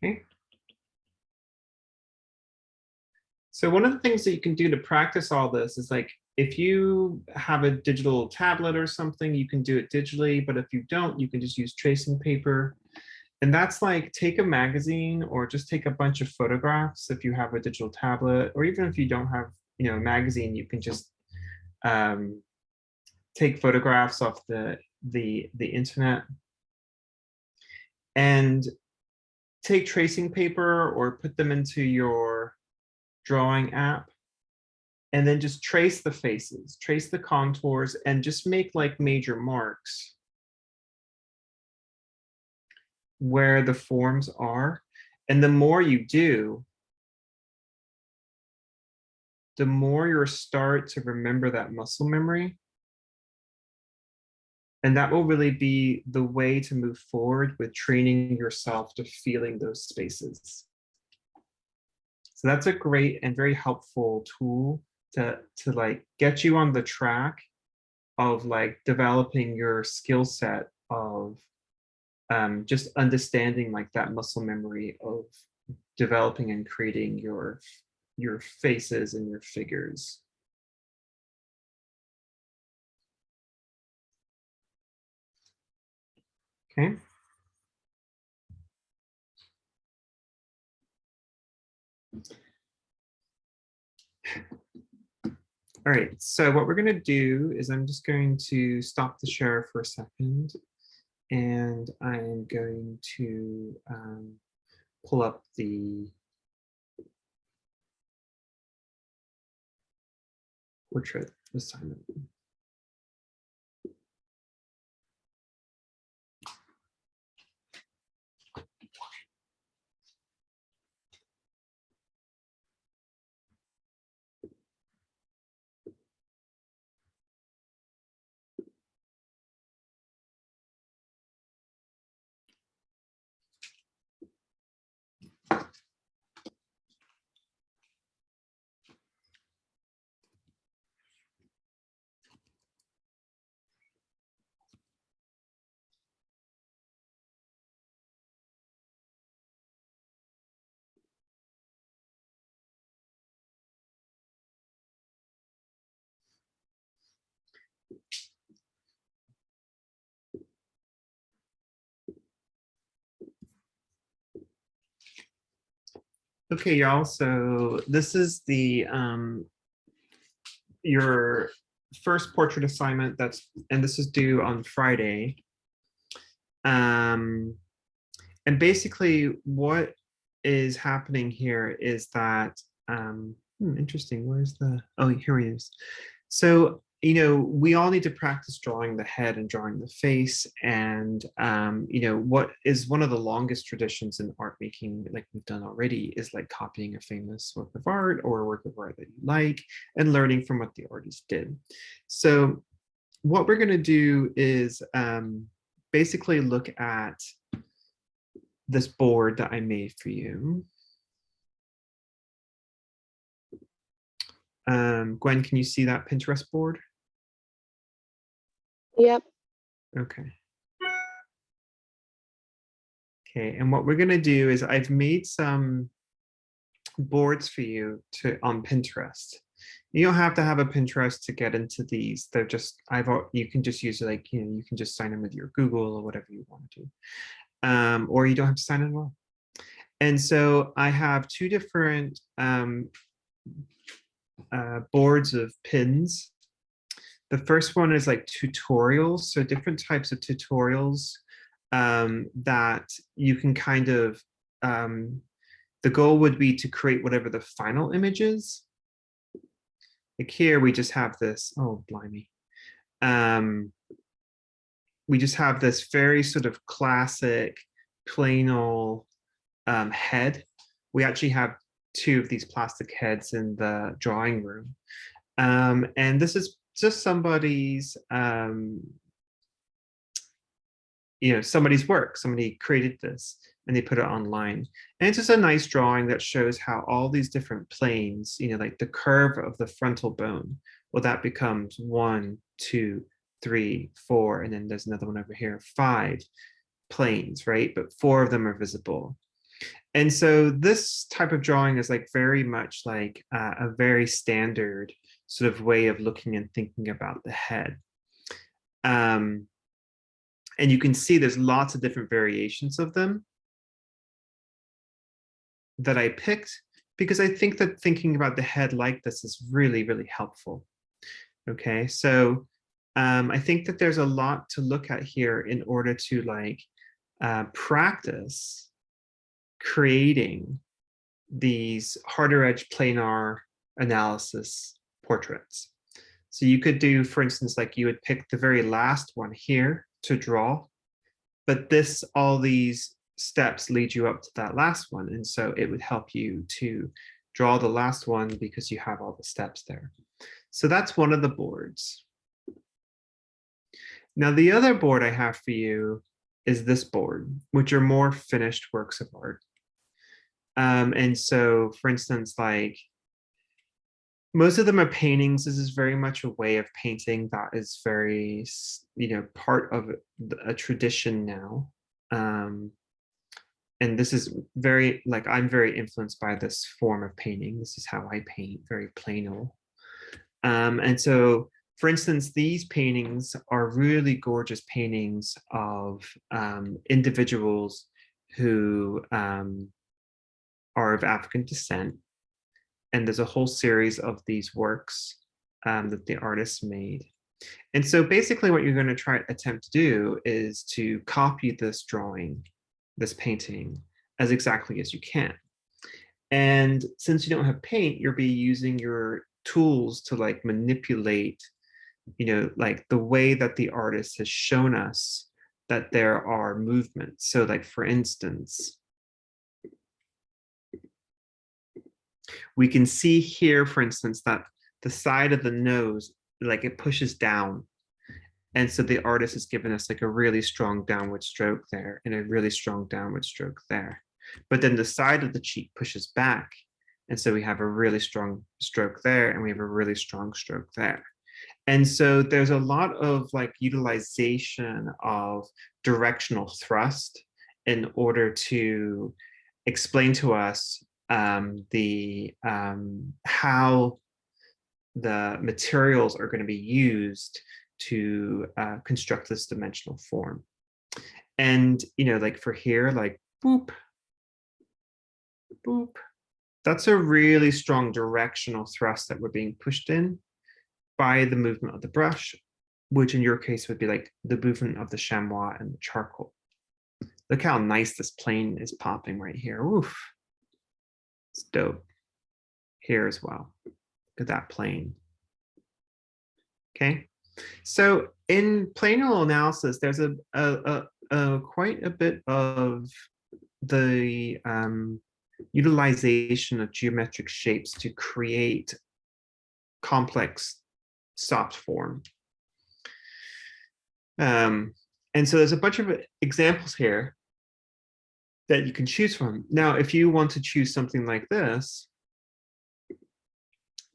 Okay. So one of the things that you can do to practice all this is like, if you have a digital tablet or something, you can do it digitally, but if you don't, you can just use tracing paper. And that's like, take a magazine or just take a bunch of photographs if you have a digital tablet, or even if you don't have, a magazine, you can just take photographs off the internet and take tracing paper or put them into your drawing app, and then just trace the faces, trace the contours, and just make like major marks where the forms are. And the more you do, the more you'll start to remember that muscle memory. And that will really be the way to move forward with training yourself to feeling those spaces. So that's a great and very helpful tool to like get you on the track of like developing your skill set of just understanding like that muscle memory of developing and creating your faces and your figures. Okay. All right, so what we're going to do is I'm just going to stop the share for a second, and I'm going to pull up the portrait. assignment. Okay, y'all. So this is the your first portrait assignment. And this is due on Friday. And basically, what is happening here is that interesting. Where's the? Oh, here he is. So we all need to practice drawing the head and drawing the face. And what is one of the longest traditions in art making, like we've done already, is like copying a famous work of art or a work of art that you like and learning from what the artist did. So what we're going to do is basically look at this board that I made for you. Gwen, can you see that Pinterest board? Yep. Okay. Okay, and what we're going to do is I've made some boards for you on Pinterest. You don't have to have a Pinterest to get into these. They're just you can just use like you can just sign in with your Google or whatever you want to, or you don't have to sign in at all. And so I have two different boards of pins. The first one is like tutorials, so different types of tutorials that you can kind of, the goal would be to create whatever the final image is. Like here, we just have this, oh, blimey. We just have this very sort of classic, plain old head. We actually have two of these plastic heads in the drawing room. And this is just somebody's somebody's work. Somebody created this and they put it online, and it's just a nice drawing that shows how all these different planes, like the curve of the frontal bone, well, that becomes 1, 2, 3, 4, and then there's another one over here, 5 planes, right? But 4 of them are visible. And so this type of drawing is like very much like a very standard sort of way of looking and thinking about the head. And you can see there's lots of different variations of them that I picked because I think that thinking about the head like this is really, really helpful. Okay, so I think that there's a lot to look at here in order to like practice creating these harder edge planar analysis portraits. So you could do, for instance, like you would pick the very last one here to draw, but all these steps lead you up to that last one. And so it would help you to draw the last one because you have all the steps there. So that's one of the boards. Now, the other board I have for you is this board, which are more finished works of art. And so, for instance, like most of them are paintings. This is very much a way of painting that is very, part of a tradition now. And this is very, like, I'm very influenced by this form of painting. This is how I paint, very plain. And so, for instance, these paintings are really gorgeous paintings of individuals who are of African descent. And there's a whole series of these works that the artists made. And so basically what you're going to attempt to do is to copy this drawing, this painting, as exactly as you can. And since you don't have paint, you'll be using your tools to like manipulate, like the way that the artist has shown us that there are movements. So like, for instance, we can see here, for instance, that the side of the nose, like it pushes down. And so the artist has given us like a really strong downward stroke there and a really strong downward stroke there. But then the side of the cheek pushes back. And so we have a really strong stroke there and we have a really strong stroke there. And so there's a lot of like utilization of directional thrust in order to explain to us how the materials are going to be used to construct this dimensional form. And, like for here, like boop, boop, that's a really strong directional thrust that we're being pushed in by the movement of the brush, which in your case would be like the movement of the chamois and the charcoal. Look how nice this plane is popping right here. Oof, it's dope. Here as well. Look at that plane. Okay, so in planar analysis, there's quite a bit of the utilization of geometric shapes to create complex soft form. And so there's a bunch of examples here that you can choose from. Now, if you want to choose something like this,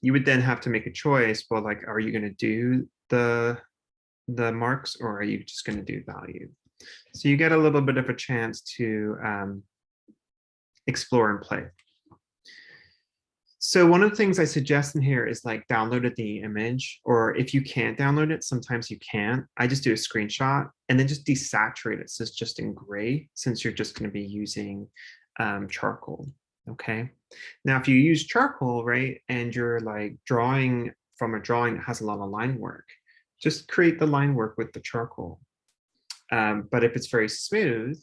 you would then have to make a choice. Well, like, are you going to do the marks or are you just going to do value? So you get a little bit of a chance to explore and play. So one of the things I suggest in here is like download the image, or if you can't download it, sometimes you can't. I just do a screenshot and then just desaturate it so it's just in gray, since you're just going to be using charcoal. Okay. Now, if you use charcoal, right, and you're like drawing from a drawing that has a lot of line work, just create the line work with the charcoal. But if it's very smooth,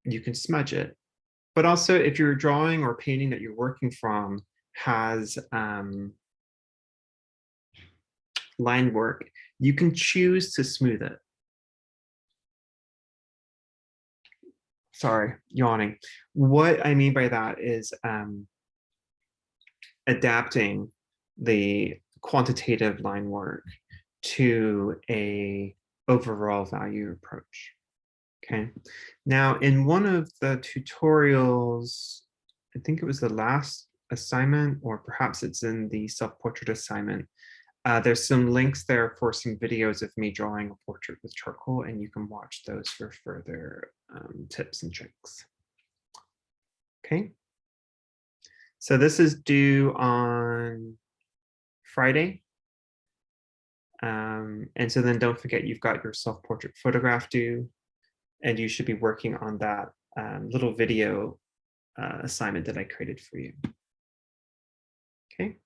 you can smudge it. But also, if you're drawing or painting that you're working from has line work, you can choose to smooth it. Sorry, yawning. What I mean by that is adapting the quantitative line work to a overall value approach. Okay. Now, in one of the tutorials, I think it was the last assignment, or perhaps it's in the self-portrait assignment, there's some links there for some videos of me drawing a portrait with charcoal, and you can watch those for further tips and tricks. Okay. So this is due on Friday. And so then don't forget, you've got your self-portrait photograph due, and you should be working on that little video assignment that I created for you. Okay.